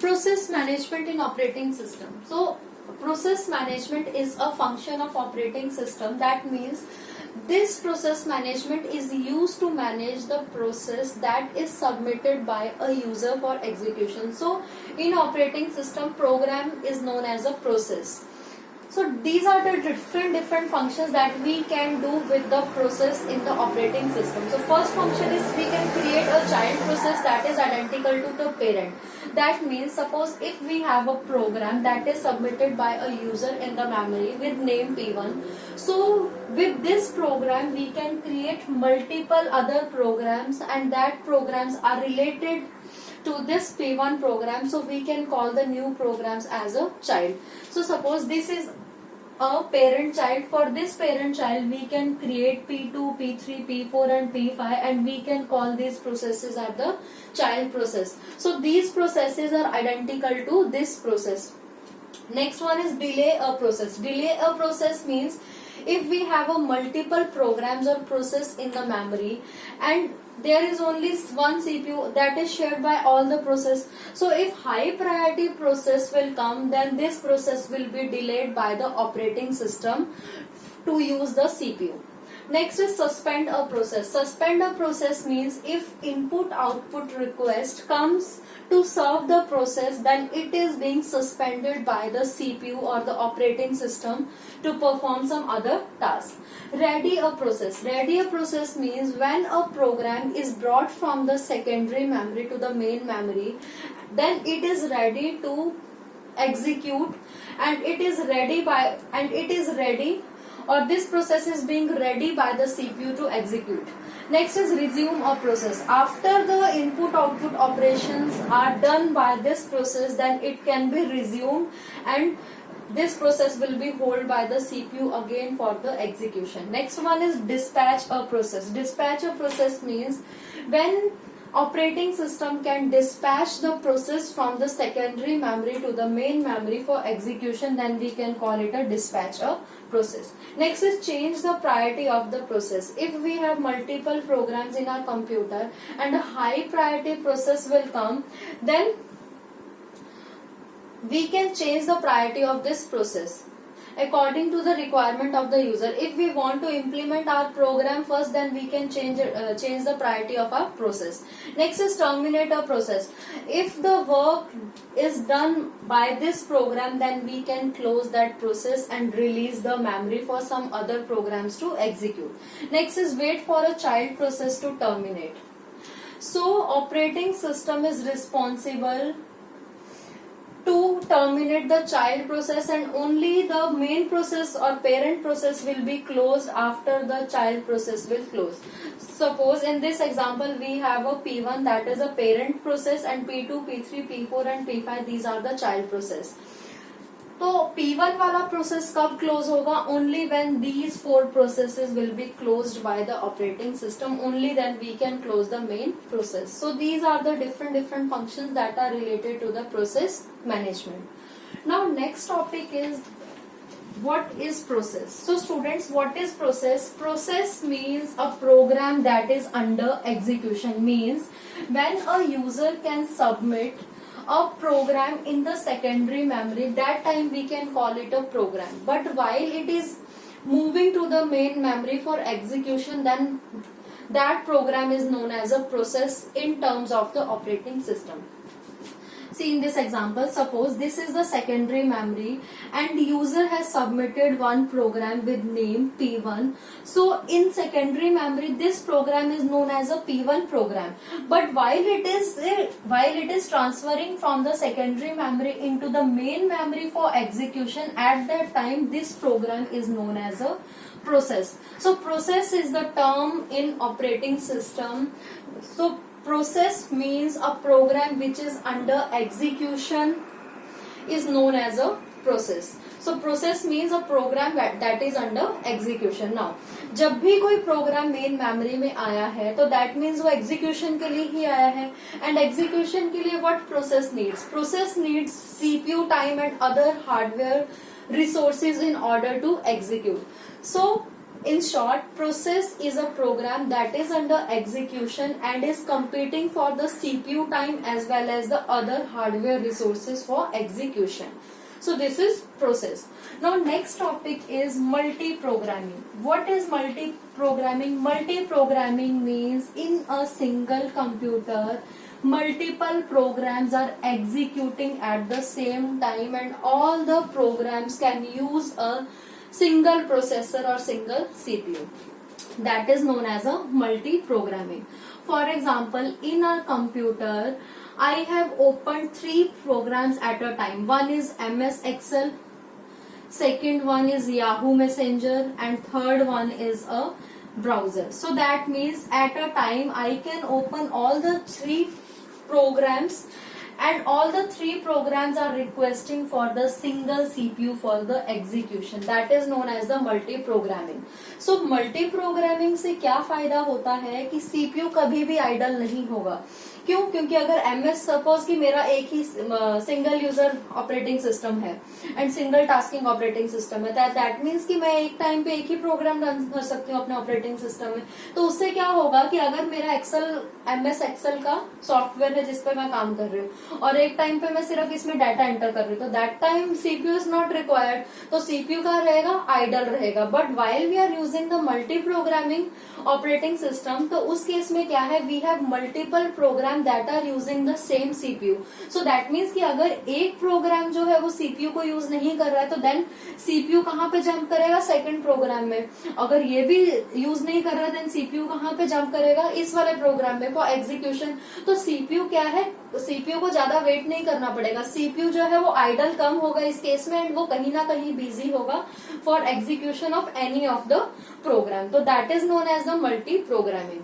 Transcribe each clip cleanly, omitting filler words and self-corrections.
Process management in operating system. So process management is a function of operating system. That means this process management is used to manage the process that is submitted by a user for execution. So in operating system, program is known as a process. So these are the different functions that we can do with the process in the operating system. So first function is we can create a child process that is identical to the parent. That means suppose if we have a program that is submitted by a user in the memory with name P1. So with this program we can create multiple other programs, and that programs are related to this P1 program, so we can call the new programs as a child. So suppose this is a parent child. For this parent child we can create P2, P3, P4 and P5, and we can call these processes as the child process. So these processes are identical to this process. Next one is delay a process. Delay a process means if we have a multiple programs or process in the memory and there is only one CPU that is shared by all the process. So if high priority process will come, then this process will be delayed by the operating system to use the CPU. Next is suspend a process. Suspend a process means if input output request comes to serve the process, then it is being suspended by the CPU or the operating system to perform some other task. Ready a process. Ready a process means when a program is brought from the secondary memory to the main memory, then it is ready to execute, and it is ready or this process is being ready by the CPU to execute. Next is resume a process. After the input output operations are done by this process, then it can be resumed and this process will be held by the CPU again for the execution. Next one is dispatch a process. Dispatch a process means when operating system can dispatch the process from the secondary memory to the main memory for execution, then we can call it a dispatch a process. Next is change the priority of the process. If we have multiple programs in our computer and a high priority process will come, then we can change the priority of this process according to the requirement of the user. If we want to implement our program first, then we can change the priority of our process. Next is terminate a process. If the work is done by this program, then we can close that process and release the memory for some other programs to execute. Next is wait for a child process to terminate. So operating system is responsible to terminate the child process, and only the main process or parent process will be closed after the child process will close. Suppose in this example we have a P1 that is a parent process, and P2, P3, P4 and P5 these are the child process. तो P1 वाला process कब close होगा? Only when these 4 processes will be closed by the operating system. Only then we can close the main process. So these are the different functions that are related to the process management. Now next topic is what is process. So students, what is process? Process means a program that is under execution. Means when a user can submit a program in the secondary memory, that time we can call it a program. But while it is moving to the main memory for execution, then that program is known as a process in terms of the operating system. See in this example, suppose this is the secondary memory and user has submitted one program with name P1. So in secondary memory this program is known as a P1 program. But while it is transferring from the secondary memory into the main memory for execution, at that time this program is known as a process. So process is the term in operating system. So process means a program which is under execution is known as a process. So process means a program that is under execution. Now जब भी कोई programme main memory में आया है तो that means वो execution के लिए ही आया है. एंड एग्जीक्यूशन के लिए what process needs? Process needs CPU time and other hardware resources in order to execute. So In short, process is a program that is under execution and is competing for the CPU time as well as the other hardware resources for execution. So this is process. Now next topic is multi-programming. What is multi-programming? Multi-programming means in a single computer, multiple programs are executing at the same time and all the programs can use a single processor or single CPU. That is known as a multi-programming. For example, in a computer, I have opened 3 programs at a time. One is MS Excel, second one is Yahoo Messenger, and third one is a browser. So that means at a time I can open all the 3 programs and all the 3 programs are requesting for the single CPU for the execution. That is known as the multi-programming. So multi-programming से क्या फायदा होता है कि CPU कभी भी idol नहीं होगा. क्यों? क्योंकि अगर MS सपोज कि मेरा एक ही सिंगल यूजर ऑपरेटिंग सिस्टम है and single tasking operating system है, दैट मीन्स कि मैं एक टाइम पे एक ही प्रोग्राम रन कर सकती हूँ अपने ऑपरेटिंग सिस्टम में. तो उससे क्या होगा कि अगर मेरा MS एक्सेल का सॉफ्टवेयर है जिस पे मैं काम कर रही हूँ और एक टाइम पे मैं सिर्फ इसमें डाटा एंटर कर रही हूँ, तो that time CPU is not required. तो CPU का रहेगा, आइडल रहेगा. But while we are using the multi programming operating system, तो उस केस में क्या है, we have multiple program that are using the same CPU. So that means कि अगर एक प्रोग्राम जो है वो CPU को यूज नहीं कर रहा है तो देन CPU कहाँ पे जंप करेगा, सेकंड प्रोग्राम में. अगर ये भी यूज नहीं कर रहा है देन CPU कहाँ पे जंप करेगा, इस वाले प्रोग्राम में फॉर एग्जीक्यूशन. तो CPU क्या है, CPU को ज्यादा वेट नहीं करना पड़ेगा. CPU जो है वो आइडल कम होगा इस केस में एंड वो कहीं ना कहीं बिजी होगा for execution of any of the program. तो that is known as the multi programming.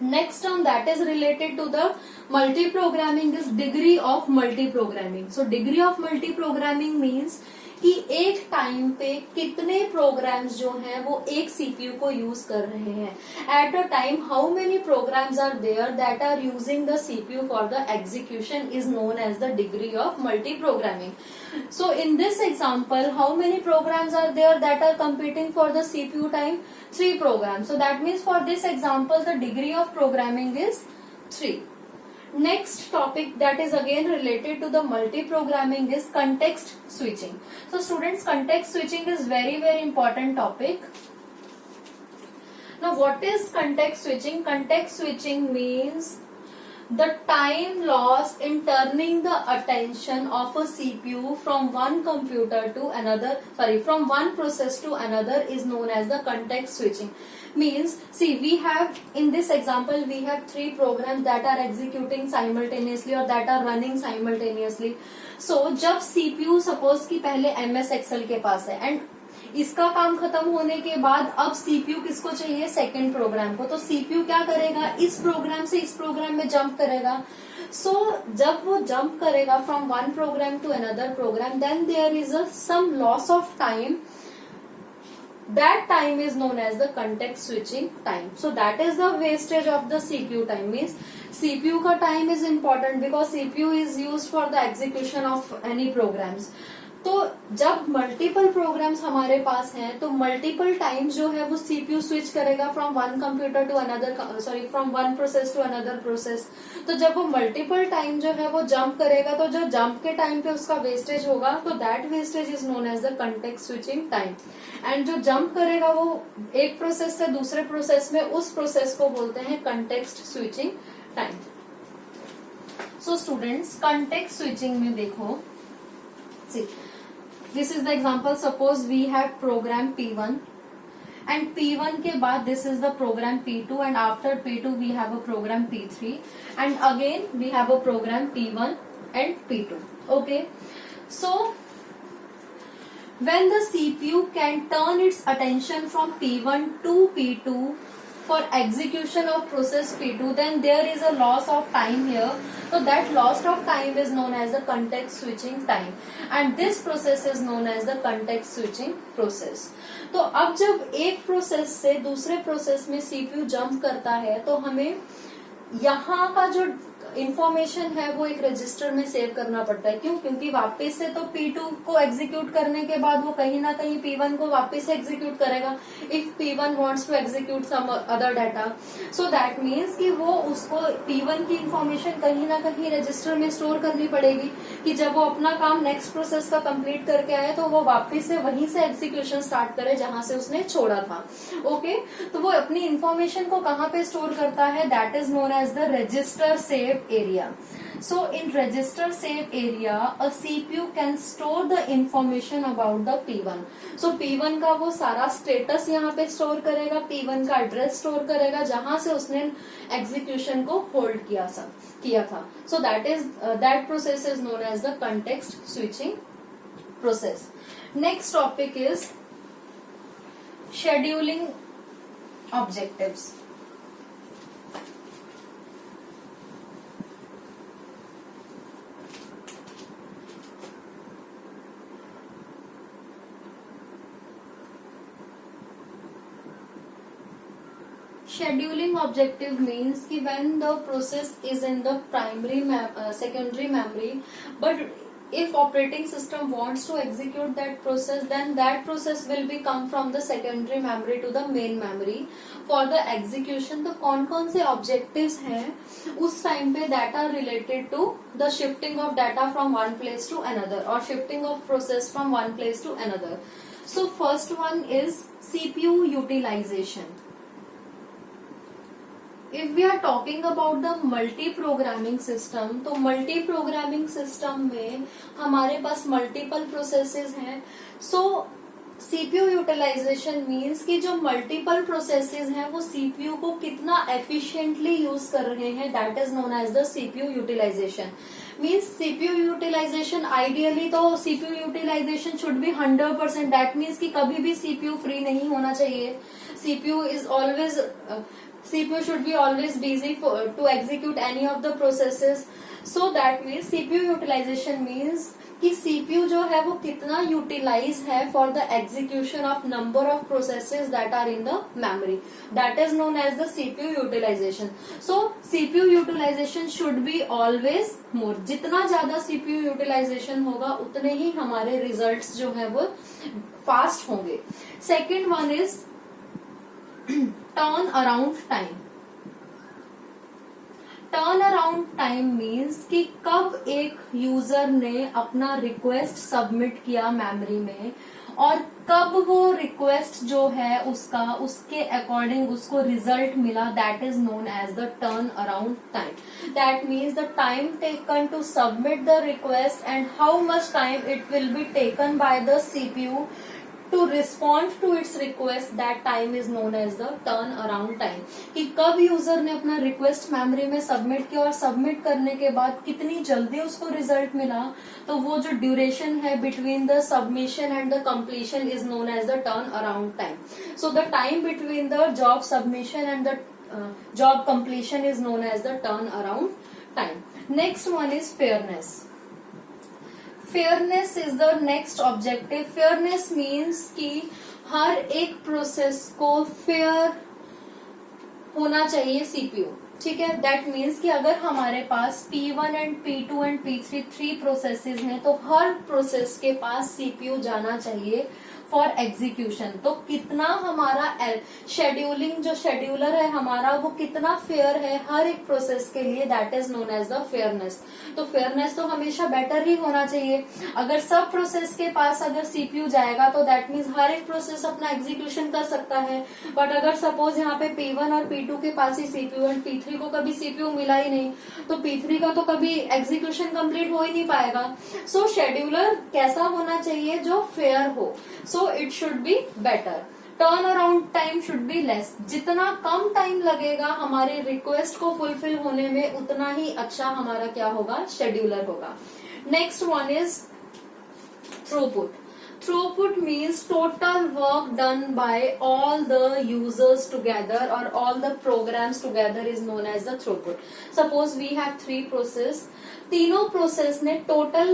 Next term that is related to the multi-programming is degree of multi-programming. So degree of multi-programming means कि एक time पे कितने programmes जो हैं वो एक CPU को यूज कर रहे हैं. At a time how many programs are there that are using the CPU for the execution is known as the degree of multi programming. So in this example, how many programs are there that are competing for the CPU time? 3 programs. So that means for this example, the degree of programming is 3. Next topic that is again related to the multi-programming is context switching. So students, context switching is very important topic. Now what is context switching? Context switching means the time lost in turning the attention of a CPU from one computer to another, from one process to another is known as the context switching. Means, see, we have, in this example, we have 3 programs that are executing simultaneously or that are running simultaneously. So, जब CPU suppose कि पहले MS Excel के पास है and इसका काम खत्म होने के बाद अब सीपीयू किसको चाहिए, सेकंड प्रोग्राम को. तो सीपीयू क्या करेगा, इस प्रोग्राम से इस प्रोग्राम में जंप करेगा. सो जब वो जंप करेगा from one program to another program, then there is some loss of time. That time is known as the context switching time. So that is the wastage of the CPU time. Means CPU का time is important because CPU is used for the execution of any programs. तो जब multiple programmes हमारे पास हैं तो multiple time जो है वो CPU switch करेगा from one computer to another, from one process to another process. तो जब वो मल्टीपल टाइम जो है वो जंप करेगा तो जो जंप के टाइम पे उसका वेस्टेज होगा तो that wastage is known as the context switching time. And जो जंप करेगा वो एक प्रोसेस से दूसरे प्रोसेस में, उस प्रोसेस को बोलते हैं context switching time. So students, context switching में देखो, see, this is the example. Suppose we have program P1 and P1 के बाद this is the program P2 and after P2 we have a program P3 and again we have a program P1 and P2. Okay, so when the CPU can turn its attention from P1 to P2 for execution of process P2, then there is a loss of time here. So that loss of time is known as the context switching time and this process is known as the context switching process. तो अब जब एक process से दूसरे process में CPU jump करता है तो हमें यहाँ का जो इंफॉर्मेशन है वो एक रजिस्टर में सेव करना पड़ता है। क्यों? क्योंकि वापस से तो P2 को एग्जीक्यूट करने के बाद वो कहीं ना कहीं P1 को वापस से एग्जीक्यूट करेगा। If P1 wants to execute some other data, so that means कि वो उसको P1 की इंफॉर्मेशन कहीं ना कहीं रजिस्टर में स्टोर करनी पड़ेगी कि जब वो अपना काम नेक्स्ट प्रोसेस का कंप्लीट करके आए तो वो वापस से वहीं से एग्जीक्यूशन स्टार्ट करे जहां से उसने छोड़ा था। ओके, तो वो अपनी इंफॉर्मेशन को कहाँ पे स्टोर करता है? That is known as the register save area. So in register save area, a CPU can store the information about the P1. So P1 का वो सारा स्टेटस यहाँ पे स्टोर करेगा, P1 का एड्रेस स्टोर करेगा जहां से उसने एग्जीक्यूशन को होल्ड किया था। So that process is known as the context switching process. Next topic is scheduling objectives. Scheduling objective means कि when the process is in the secondary memory, but if operating system wants to execute that process, then that process will be come from the secondary memory to the main memory for the execution. तो कौन से objectives हैं उस time पे that are related to the shifting of data from one place to another or shifting of process from one place to another. So first one is CPU utilization. If we are talking about the multi programming system, तो multi programming system में हमारे पास multiple processes हैं। So CPU utilization means कि जो multiple processes हैं वो CPU को कितना efficiently use कर रहे हैं, that is known as the CPU utilization. Means CPU utilization ideally तो CPU utilization should be 100%. That means कि कभी भी CPU free नहीं होना चाहिए। CPU should be always busy to execute any of the processes. So that means CPU utilization means कि CPU जो है वो कितना utilize है for the execution of number of processes that are in the memory. That is known as the CPU utilization. So CPU utilization should be always more. जितना ज्यादा CPU utilization होगा उतने ही हमारे results जो है वो fast होंगे. Second one is turn around time. Turn around time means कि कब एक यूजर ने अपना रिक्वेस्ट सबमिट किया मेमोरी में और कब वो रिक्वेस्ट जो है उसके अकॉर्डिंग उसको रिजल्ट मिला, that is known as the turn around time. That means the time taken to submit the request and how much time it will be taken by the CPU to respond to its request, that time is known as the turn around time. कि कब user ने अपना request memory में submit किया और submit करने के बाद कितनी जल्दी उसको रिजल्ट मिला, तो वो जो ड्यूरेशन है between the submission and the completion is known as the turn around time. So the time between the job submission and the job completion is known as the turn around time. Next one is fairness. Fairness is the next objective. Fairness means कि हर एक process को fair होना चाहिए CPU. ठीक है, that means कि अगर हमारे पास P1 and P2 and P3 3 processes हैं तो हर प्रोसेस के पास CPU जाना चाहिए फॉर एग्जीक्यूशन. तो कितना हमारा शेड्यूलिंग जो शेड्यूलर है हमारा वो कितना फेयर है हर एक प्रोसेस के लिए, that is known as the fairness. तो फेयरनेस तो हमेशा बेटर ही होना चाहिए. अगर सब प्रोसेस के पास अगर CPU जाएगा तो दैट मीन्स हर एक प्रोसेस अपना एग्जीक्यूशन कर सकता है. बट अगर सपोज यहाँ पे P1 और P2 के पास ही CPU एंड P3 को कभी CPU मिला ही नहीं तो P3 का तो कभी एग्जीक्यूशन कंप्लीट हो ही नहीं पाएगा. सो शेड्यूलर कैसा होना चाहिए? जो फेयर हो. So it should be better. Turn around time should be less. जितना कम टाइम लगेगा हमारे रिक्वेस्ट को फुलफिल होने में उतना ही अच्छा हमारा क्या होगा? शेड्यूलर होगा. Next one is throughput. Throughput means total work done by all the users together or all the programs together is known as the throughput. Suppose we have 3 process, तीनों प्रोसेस ने टोटल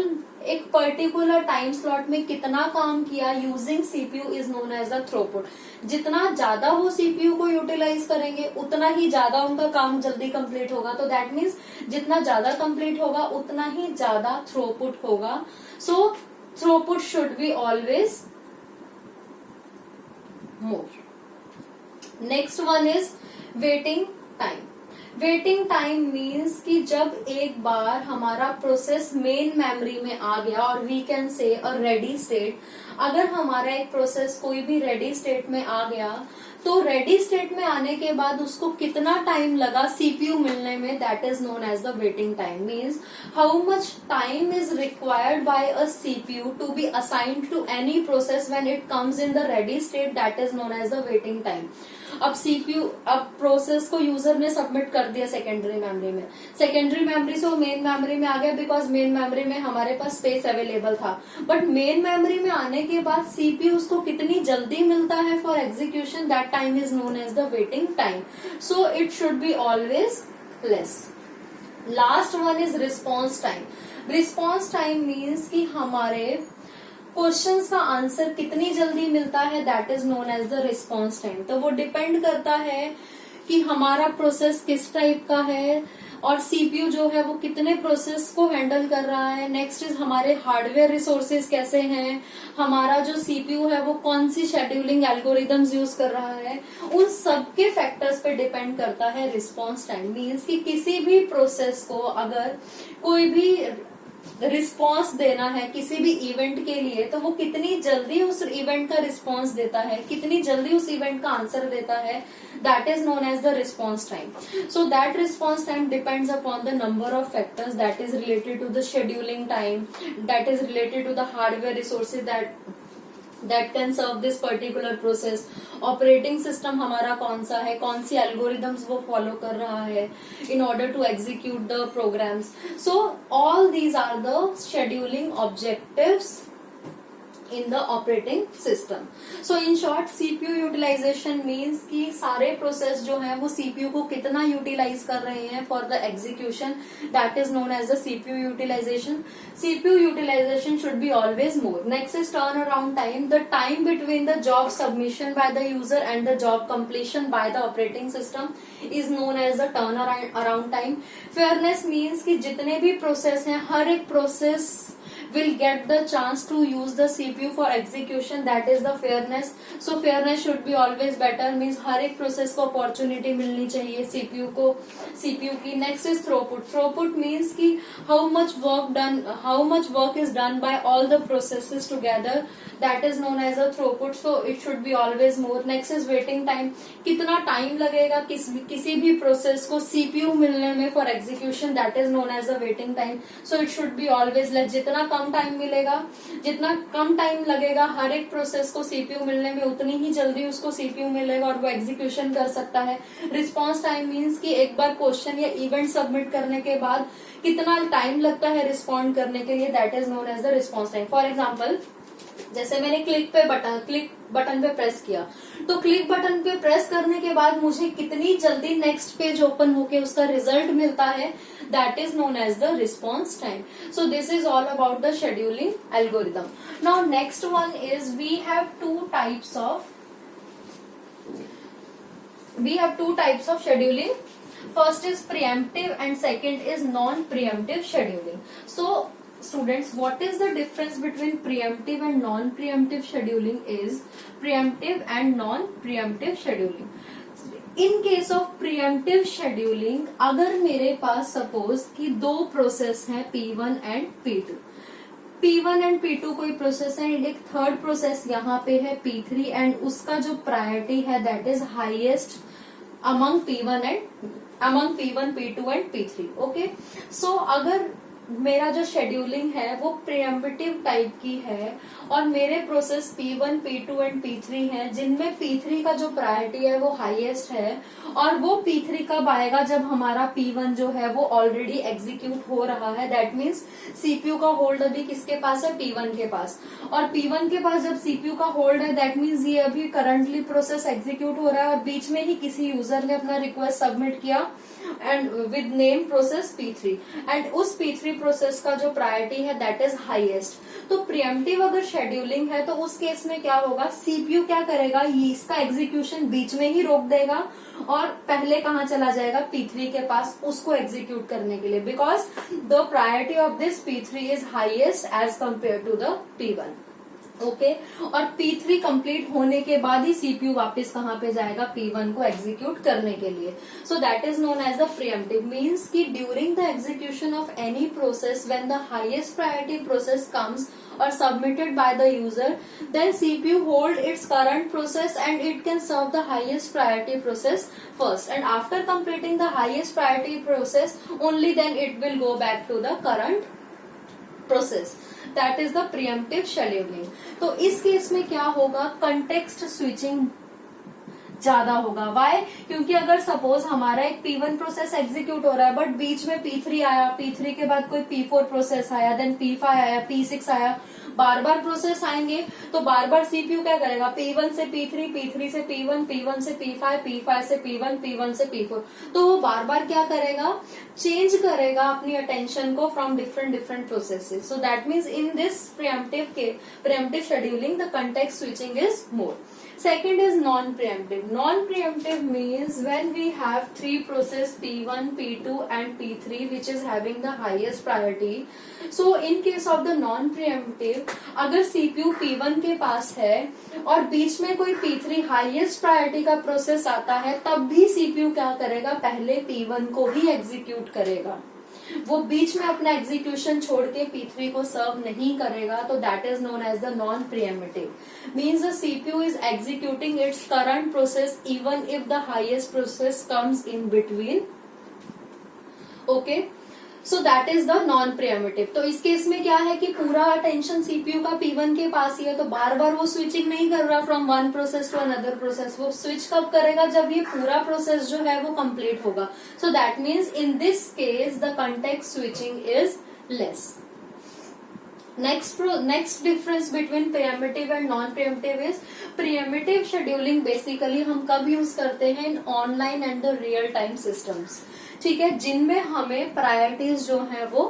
एक particular time slot में कितना काम किया using CPU is known as the throughput. जितना ज्यादा वो सीपीयू को यूटिलाइज करेंगे उतना ही ज्यादा उनका काम जल्दी कंप्लीट होगा. तो दैट मीन्स जितना ज्यादा कंप्लीट होगा उतना ही ज्यादा थ्रूपुट होगा. सो throughput should be always more. Next one is waiting time. Waiting time means कि जब एक बार हमारा प्रोसेस मेन मेमोरी में आ गया और वी कैन से अ रेडी स्टेट, अगर हमारा एक प्रोसेस कोई भी रेडी स्टेट में आ गया तो रेडी स्टेट में आने के बाद उसको कितना टाइम लगा सीपीयू मिलने में, that is known as the waiting time. Means how much time is required by a CPU to be assigned to any process when it comes in the ready state, that is known as the waiting time. अब CPU, अब process को user ने submit कर दिया secondary memory में, secondary memory से वो main memory में आ गया बिकॉज मेन मेमोरी में हमारे पास स्पेस अवेलेबल था. बट मेन मेमोरी में आने के बाद सीपीयू उसको कितनी जल्दी मिलता है for execution, that time is known as the waiting time. So it should be always less. Last one is response time. Response time means कि हमारे क्वेश्चंस का आंसर कितनी जल्दी मिलता है, that is known as the response time. तो वो depend करता है कि हमारा प्रोसेस किस टाइप का है और सीपीयू जो है वो कितने प्रोसेस को हैंडल कर रहा है. नेक्स्ट इज हमारे हार्डवेयर रिसोर्सेज कैसे हैं, हमारा जो सीपीयू है वो कौन सी शेड्यूलिंग एल्गोरिदम्स यूज कर रहा है. उन सबके फैक्टर्स पे डिपेंड करता है रिस्पॉन्स टाइम. मीन्स कि किसी भी प्रोसेस को अगर कोई भी रिस्पॉन्स देना है किसी भी इवेंट के लिए तो वो कितनी जल्दी उस इवेंट का रिस्पॉन्स देता है, कितनी जल्दी उस इवेंट का आंसर देता है, that is known as the response time. So that response time depends upon the number of factors that is related to the scheduling time, that is related to the hardware resources that can serve this particular process. Operating system हमारा कौन सा है, कौन सी algorithms वो follow कर रहा है in order to execute the programs. So all these are the scheduling objectives in the operating system. So in short, CPU utilization means कि सारे प्रोसेस जो हैं वो CPU को कितना यूटिलाइज कर रहे हैं for the execution, that is known as the CPU utilization. CPU utilization should be always more. Next is turnaround time. The time between the job submission by the user and the job completion by the operating system is known as the turnaround time. Fairness means कि जितने भी process हैं हर एक process will get the chance to use the CPU for execution, that is the fairness. So fairness should be always better, means हर एक process को opportunity मिलनी चाहिए सीपीयू की. Next is throughput. Throughput means कि how much work is done by all the processes together, that is known as a throughput. So it should be always more. Next is waiting time. कितना time लगेगा किसी भी process को CPU मिलने में for execution, that is known as a waiting time. So it should be always less. जितना कम time मिलेगा, जितना कम टाइम लगेगा हर एक प्रोसेस को सीपीयू मिलने में, उतनी ही जल्दी उसको सीपीयू मिलेगा और वो एग्जीक्यूशन कर सकता है. रिस्पॉन्स टाइम मीन्स कि एक बार क्वेश्चन या इवेंट सबमिट करने के बाद कितना टाइम लगता है रिस्पॉन्ड करने के लिए, that is known as the response time. For example, जैसे मैंने क्लिक बटन पे प्रेस किया, तो क्लिक बटन पे प्रेस करने के बाद मुझे कितनी जल्दी नेक्स्ट पेज ओपन होके उसका रिजल्ट मिलता है, that is known as the response time. So this is all about the scheduling algorithm. Now next one is we have two types of scheduling. First is preemptive and second is non-preemptive scheduling. So students, what is the difference between preemptive and non-preemptive scheduling is preemptive and non-preemptive scheduling. In case of preemptive scheduling, अगर मेरे पास suppose कि दो process हैं P1 and P2, P1 and P2 कोई process है, एक third process यहाँ पे है P3 एंड उसका जो प्रायोरिटी है that is highest among P1, P2 and P3. Okay, so अगर मेरा जो शेड्यूलिंग है वो प्रिएम्पटिव टाइप की है और मेरे process P1, P2 and P3 हैं, जिनमें P3 का जो प्रायोरिटी है वो हाईएस्ट है और वो P3 कब आएगा, जब हमारा P1 जो है वो ऑलरेडी एग्जीक्यूट हो रहा है। दैट मीन्स सीपीयू का होल्ड अभी किसके पास है, P1 के पास। और P1 के पास जब सीपीयू का होल्ड है, दैट मीन्स ये अभी करंटली प्रोसेस एग्जीक्यूट हो रहा है और बीच में ही किसी यूजर ने अपना रिक्वेस्ट सबमिट किया and with name process P3 and उस P3 प्रोसेस का जो प्रायोरिटी है दैट इज हाईएस्ट। तो प्रिएम्प्टिव अगर शेड्यूलिंग है तो उस केस में क्या होगा, सीपीयू क्या करेगा, ये इसका एग्जीक्यूशन बीच में ही रोक देगा और पहले कहाँ चला जाएगा, P3 के पास उसको एग्जीक्यूट करने के लिए, because the priority of this P3 is highest as compare to the P1। Okay और P3 कंप्लीट होने के बाद ही सीपीयू वापस कहाँ पे जाएगा, P1 को एग्जीक्यूट करने के लिए। So that is known as the preemptive, means कि during the execution of any process when the highest priority process comes or submitted by the user, then CPU hold its current process and it can serve the highest priority process first, and after completing the highest priority process only then it will go back to the current process. That is the preemptive scheduling. तो इस case में क्या होगा, context switching ज्यादा होगा। Y, क्योंकि अगर suppose हमारा एक P1 प्रोसेस एग्जीक्यूट हो रहा है बट बीच में P3 आया, P3 के बाद कोई P4 प्रोसेस आया, देन P5 आया, P6 आया, बार बार प्रोसेस आएंगे तो बार बार सीपीयू क्या करेगा, P1 से P3, P3 से P1, P1 से P5, P5 से P1, P1 से P4, तो वो बार बार क्या करेगा, चेंज करेगा अपनी अटेंशन को from different different processes. So that means in this preemptive scheduling the context switching is more. Second is non-preemptive. Non-preemptive means when we have three process P1, P2 and P3 which is having the highest priority. So in case of the non-preemptive, अगर CPU P1 के पास है और बीच में कोई P3 highest priority का process आता है, तब भी CPU क्या करेगा, पहले P1 को ही एग्जीक्यूट करेगा, वो बीच में अपना एग्जीक्यूशन छोड़ के P3 को सर्व नहीं करेगा। तो that is known as the non preemptive, means the CPU is executing its current process even if the highest process comes in between. Okay, so that is the non preemptive. तो इस case में क्या है कि पूरा attention CPU का P1 के पास ही है, तो बार बार वो स्विचिंग नहीं कर रहा from one process to another process. वो स्विच कब करेगा, जब ये पूरा प्रोसेस जो है वो कंप्लीट होगा। So that means in this case the context switching is less. Next difference between preemptive and non preemptive is preemptive scheduling basically हम कब यूज करते हैं, in online and the real time systems, ठीक है, जिनमें हमें priorities जो है वो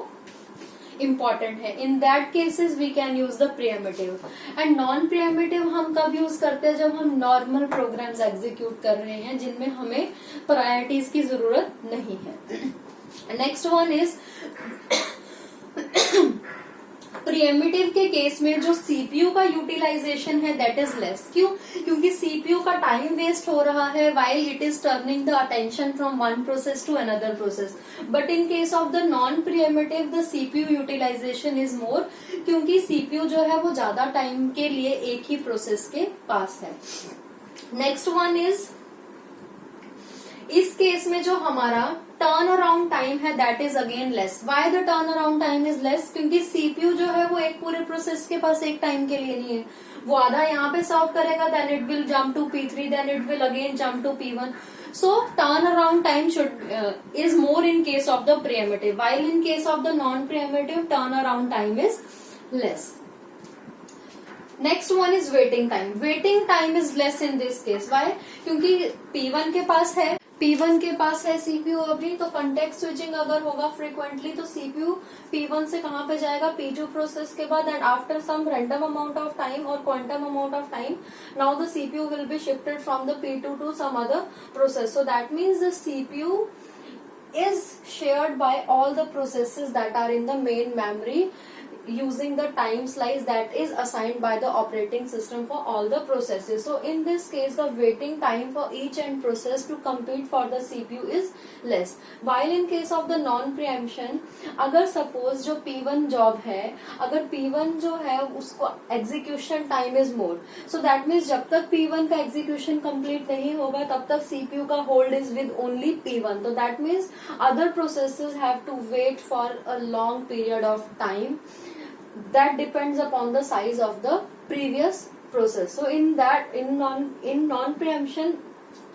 इम्पोर्टेंट है। In that cases we can use the preemptive. And non preemptive हम कब यूज करते हैं, जब हम नॉर्मल प्रोग्राम्स एग्जीक्यूट कर रहे हैं जिनमें हमें प्रायोरिटीज की जरूरत नहीं है। नेक्स्ट वन इज प्रिएम्प्टिव के केस में जो सीपीयू का यूटिलाइजेशन है दैट इज लेस। क्यों, क्योंकि सीपीयू का टाइम वेस्ट हो रहा है while it is turning the attention from one process to another process. But in case of the non preemptive the CPU utilization is more, क्योंकि CPU जो है वो ज्यादा टाइम के लिए एक ही प्रोसेस के पास है। नेक्स्ट वन इज, इस केस में जो हमारा टर्न अराउंड टाइम है that is again less. Why the turn around time is less, क्योंकि सीपीयू जो है वो एक पूरे प्रोसेस के पास एक टाइम के लिए नहीं है, वो आधा यहाँ पे सर्व करेगा, then it will jump to P3, then it will again jump to P1। So turn around time should is more in case of the preemptive, while in case of the non preemptive turn around time is less. Next one is waiting time. Waiting time is less in this case. Why, क्योंकि P1 के पास है CPU अभी, तो context switching अगर होगा frequently तो CPU P1 से कहाँ पे जाएगा, P2 प्रोसेस के बाद, and after some random amount of time और quantum amount of time now the CPU will be shifted from the P2 to some other process. So that means the CPU is shared by all the processes that are in the main memory using the time slice that is assigned by the operating system for all the processes. So in this case, the waiting time for each end process to compete for the CPU is less. While in case of the non preemption, अगर suppose जो P1 job है, अगर P1 जो है उसको execution time is more, so that means जब तक P1 का execution complete नहीं होगा तब तक CPU का hold is with only P1. So that means other processes have to wait for a long period of time. That depends upon the size of the previous process. So in non preemption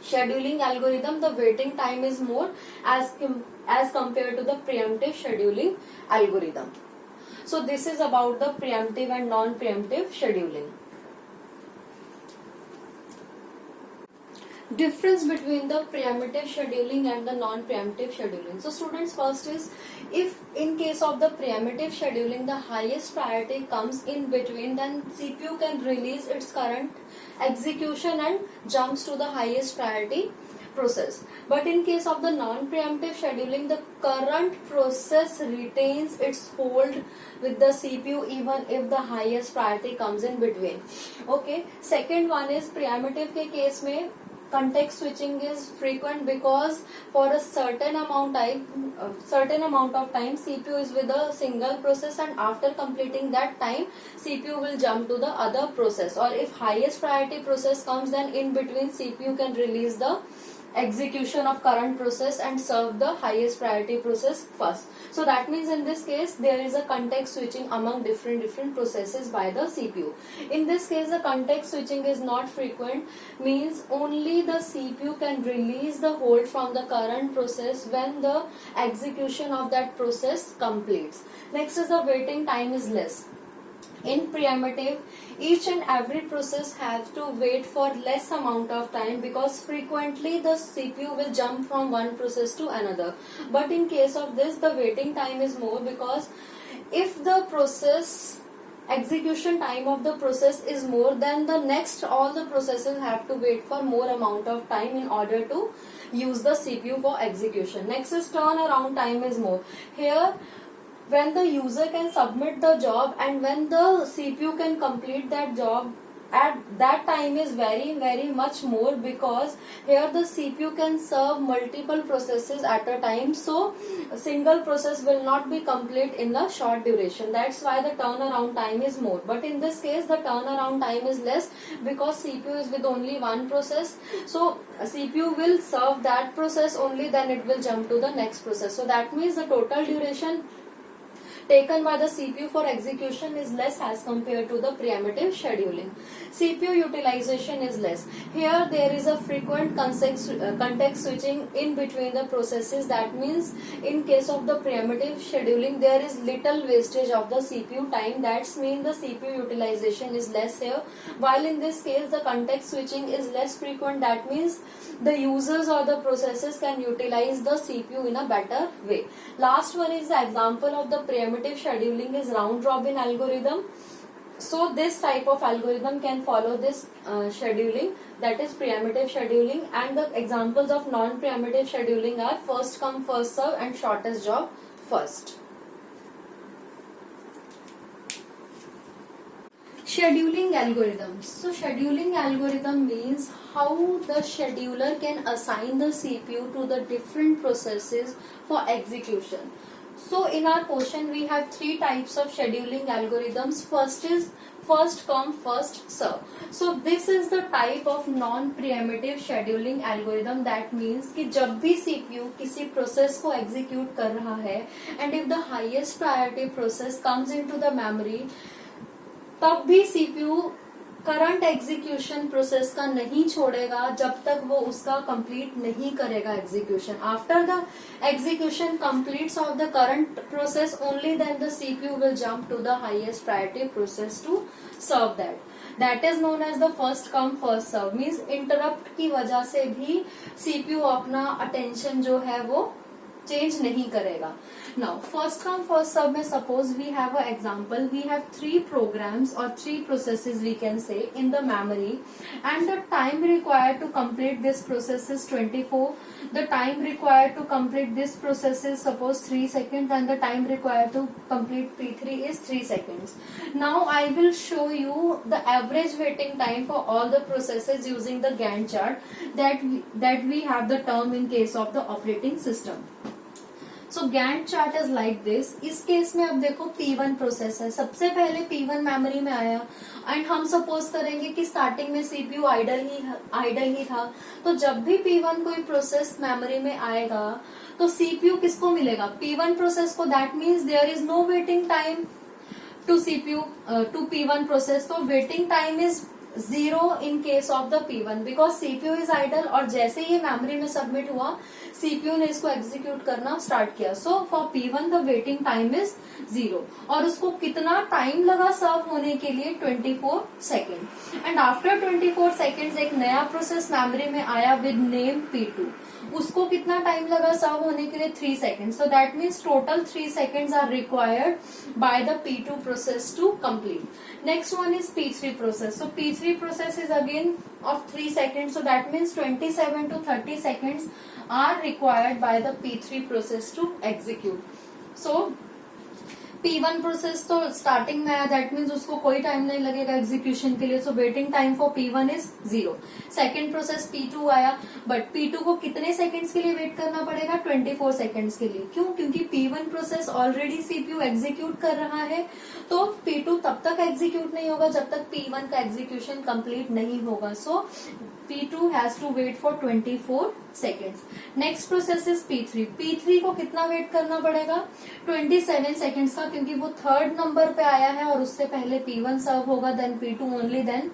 scheduling algorithm, the waiting time is more as compared to the preemptive scheduling algorithm. So this is about the preemptive and non preemptive scheduling. Difference between the preemptive scheduling and the non-preemptive scheduling. So students, first is, if in case of the preemptive scheduling the highest priority comes in between, then CPU can release its current execution and jumps to the highest priority process. But in case of the non-preemptive scheduling, the current process retains its hold with the CPU even if the highest priority comes in between. Okay. Second one is preemptive के case में context switching is frequent because for a certain amount of time CPU is with a single process, and after completing that time CPU will jump to the other process, or if highest priority process comes, then in between CPU can release the execution of current process and serve the highest priority process first. So that means in this case there is a context switching among different processes by the CPU. In this case the context switching is not frequent, means only the CPU can release the hold from the current process when the execution of that process completes. Next is the waiting time is less. In preemptive, each and every process has to wait for less amount of time because frequently the CPU will jump from one process to another. But in case of this, the waiting time is more because if the process execution time of the process is more, then the next all the processes have to wait for more amount of time in order to use the CPU for execution. Next is turnaround time is more. Here, when the user can submit the job and when the CPU can complete that job, at that time is very much more, because here the CPU can serve multiple processes at a time, so a single process will not be complete in a short duration. That's why the turnaround time is more. But in this case the turnaround time is less because CPU is with only one process, so CPU will serve that process only, then it will jump to the next process. So that means the total duration taken by the CPU for execution is less as compared to the preemptive scheduling. CPU utilization is less. Here there is a frequent context switching in between the processes. That means in case of the preemptive scheduling there is little wastage of the CPU time. That means the CPU utilization is less here. While in this case the context switching is less frequent. That means the users or the processes can utilize the CPU in a better way. Last one is the example of the preemptive scheduling is round robin algorithm. So this type of algorithm can follow this scheduling, that is preemptive scheduling, and the examples of non-preemptive scheduling are first come first serve and shortest job first. Scheduling algorithms. So scheduling algorithm means how the scheduler can assign the CPU to the different processes for execution. So in our question we have three types of scheduling algorithms. First is first come first serve. So this is the type of non-preemptive scheduling algorithm. That means कि जब भी CPU किसी process को execute कर रहा है and if the highest priority process comes into the memory, तब भी CPU करंट एग्जीक्यूशन प्रोसेस का नहीं छोड़ेगा जब तक वो उसका कंप्लीट नहीं करेगा execution. After the execution completes of the current process only then the CPU will jump to the highest priority process to serve that. That is known as the first come first serve. Means interrupt की वजह से भी CPU अपना attention जो है वो change नहीं करेगा. Now first come first serve में suppose we have a example, we have 3 programs or 3 processes we can say in the memory, and the time required to complete this process is 24. The time required to complete this process is suppose 3 seconds, and the time required to complete P3 is 3 seconds. Now I will show you the average waiting time for all the processes using the Gantt chart that we have the term in case of the operating system. So Gantt chart is like this. इस case में अब देखो P1 process है, सबसे पहले P1 memory में आया, and हम सपोज करेंगे कि स्टार्टिंग में CPU आइडल ही था. तो जब भी P1 कोई प्रोसेस मेमोरी में आएगा तो CPU किसको मिलेगा? P1 प्रोसेस को. That means there is no waiting time to CPU to P1 process. तो waiting time is 0 in case of the P1 because CPU is idle, और जैसे ये मेमोरी में सबमिट हुआ CPU ने इसको एग्जीक्यूट करना स्टार्ट किया. So for P1 the waiting time is 0, और उसको कितना टाइम लगा सर्व होने के लिए? 24 सेकेंड. एंड आफ्टर 24 सेकेंड एक नया प्रोसेस मेमोरी में आया विद नेम P2. उसको कितना टाइम लगा सर्व होने के लिए? 3 second. So that means total 3 seconds are required by the P2 process to complete. Next one is P3 process. So P3 process is again of 3 seconds. So that means 27 to 30 seconds are required by the P3 process to execute. So P1 process तो starting में आया, that means उसको कोई time नहीं लगेगा execution के लिए. So waiting time for P1 is 0. Second process P2 आया, बट P2 को कितने सेकंड्स के लिए वेट करना पड़ेगा? 24 सेकंड्स के लिए. क्यों? क्योंकि P1 process already CPU execute कर रहा है. तो P2 तब तक एग्जीक्यूट नहीं होगा जब तक P1 का एग्जीक्यूशन कंप्लीट नहीं होगा. सो P2 has to wait for 24 seconds. Next process is P3. P3 को कितना वेट करना पड़ेगा? 27 seconds का, क्योंकि वो थर्ड नंबर पे आया है और उससे पहले P1 सर्व होगा, then P2 only, then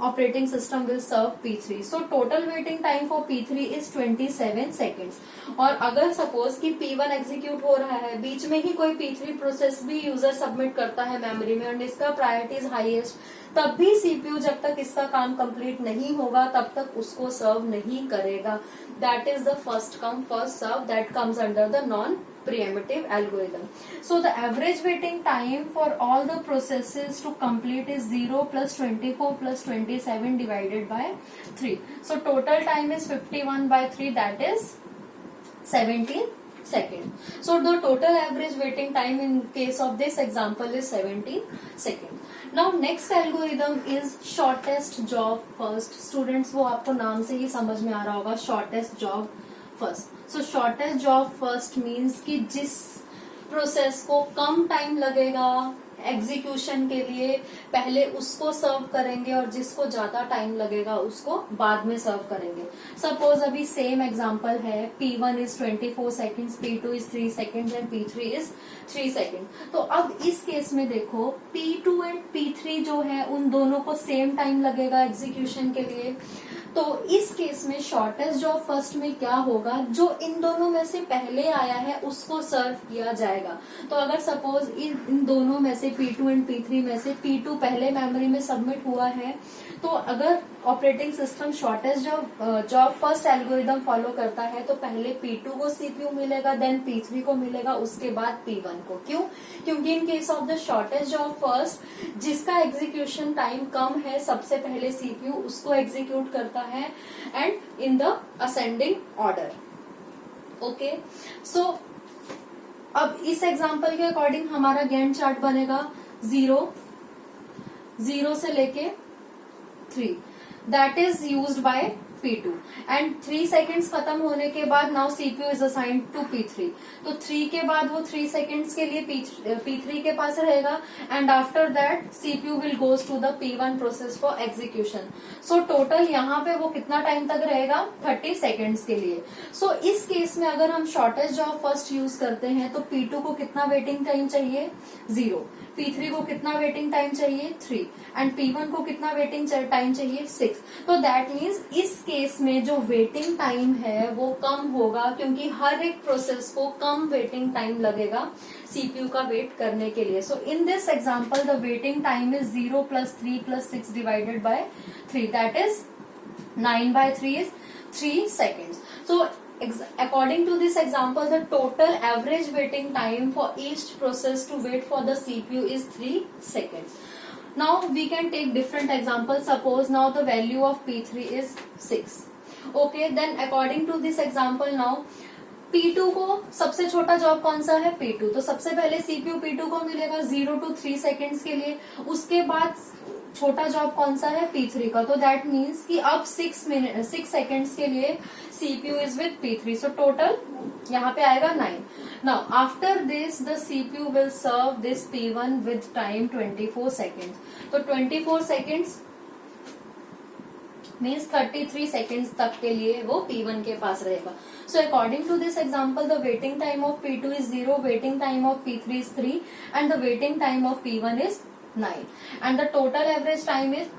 operating system will serve P3. So total waiting time for P3 is 27 seconds. और अगर सपोज कि P1 एग्जीक्यूट हो रहा है, बीच में ही कोई P3 प्रोसेस भी यूजर सबमिट करता है मेमोरी में और इसका प्रायोरिटी इज हाईएस्ट, तब भी CPU जब तक इसका काम कंप्लीट नहीं होगा तब तक उसको सर्व नहीं करेगा. That is the first come first serve that comes under the non preemptive algorithm. So the average waiting time for all the processes to complete is 0 plus 24 plus 27 divided by 3. So total time is 51 by 3, that is 17 seconds. So the total average waiting time in case of this example is 17 seconds. Now next algorithm is shortest job first. Students, वो आपको नाम से ही समझ में आ रहा होगा, shortest job first. सो shortest job first means कि जिस प्रोसेस को कम टाइम लगेगा एग्जीक्यूशन के लिए पहले उसको सर्व करेंगे, और जिसको ज्यादा टाइम लगेगा उसको बाद में सर्व करेंगे. सपोज अभी सेम एग्जांपल है, P1 is 24 seconds, P2 is 3 seconds and P3 is 3 second. तो अब इस केस में देखो P2 एंड P3 जो है उन दोनों को सेम टाइम लगेगा एग्जीक्यूशन के लिए. तो इस केस में शॉर्टेस्ट जॉब फर्स्ट में क्या होगा? जो इन दोनों में से पहले आया है उसको सर्व किया जाएगा. तो अगर सपोज इन दोनों में से P2 एंड P3 में से P2 पहले मेमोरी में सबमिट हुआ है, तो अगर operating system shortest job first algorithm follow करता है तो पहले P2 को CPU मिलेगा, देन P3 को मिलेगा, उसके बाद P1 को. क्यों? क्योंकि in case of the shortest job first जिसका एग्जीक्यूशन टाइम कम है सबसे पहले CPU उसको एग्जीक्यूट करता है, and in the ascending order. Okay, so अब इस एग्जांपल के अकॉर्डिंग हमारा गैंट चार्ट बनेगा 0 से लेके 3. That is used by P2 and 3 seconds खत्म होने के बाद now CPU is assigned to P3. तो 3 के बाद वो 3 सेकेंड्स के लिए P3 के पास रहेगा, and after that CPU will goes to the P1 process for execution. So total यहाँ पे वो कितना टाइम तक रहेगा? 30 सेकेंड्स के लिए. सो इस केस में अगर हम शॉर्टेस्ट जॉब फर्स्ट यूज करते हैं तो P2 को कितना वेटिंग टाइम चाहिए? 0. P3 को कितना वेटिंग टाइम चाहिए? 3. एंड P1 को कितना वेटिंग टाइम चाहिए? 6. तो दैट मीन्स इस केस में जो वेटिंग टाइम है वो कम होगा, क्योंकि हर एक प्रोसेस को कम वेटिंग टाइम लगेगा CPU का वेट करने के लिए. So in this example the waiting time is 0 plus 3 plus 6 divided by 3, that is 9 by 3 is 3 seconds. So according to this example, the total average waiting time for each process to wait for the CPU is 3 seconds. Now we can take different examples. Suppose now the value of P3 is 6. Okay, then according to this example, now P2 को सबसे छोटा job कौन सा है? P2. तो सबसे पहले CPU P2 को मिलेगा 0 to 3 सेकेंड्स के लिए. उसके बाद छोटा जॉब कौन सा है? P3 का. तो दैट मीन्स कि अब 6 सेकेंड्स के लिए CPU is with P3. So total यहाँ पे आएगा 9. Now after this the CPU will serve this P1 with time 24 seconds. तो 24 सेकेंड्स मीन्स 33 सेकेंड्स तक के लिए वो P1 के पास रहेगा. So according to this example, the waiting time of P2 is 0, waiting time of P3 is 3 and the waiting time of P1 is 9 and the total average time is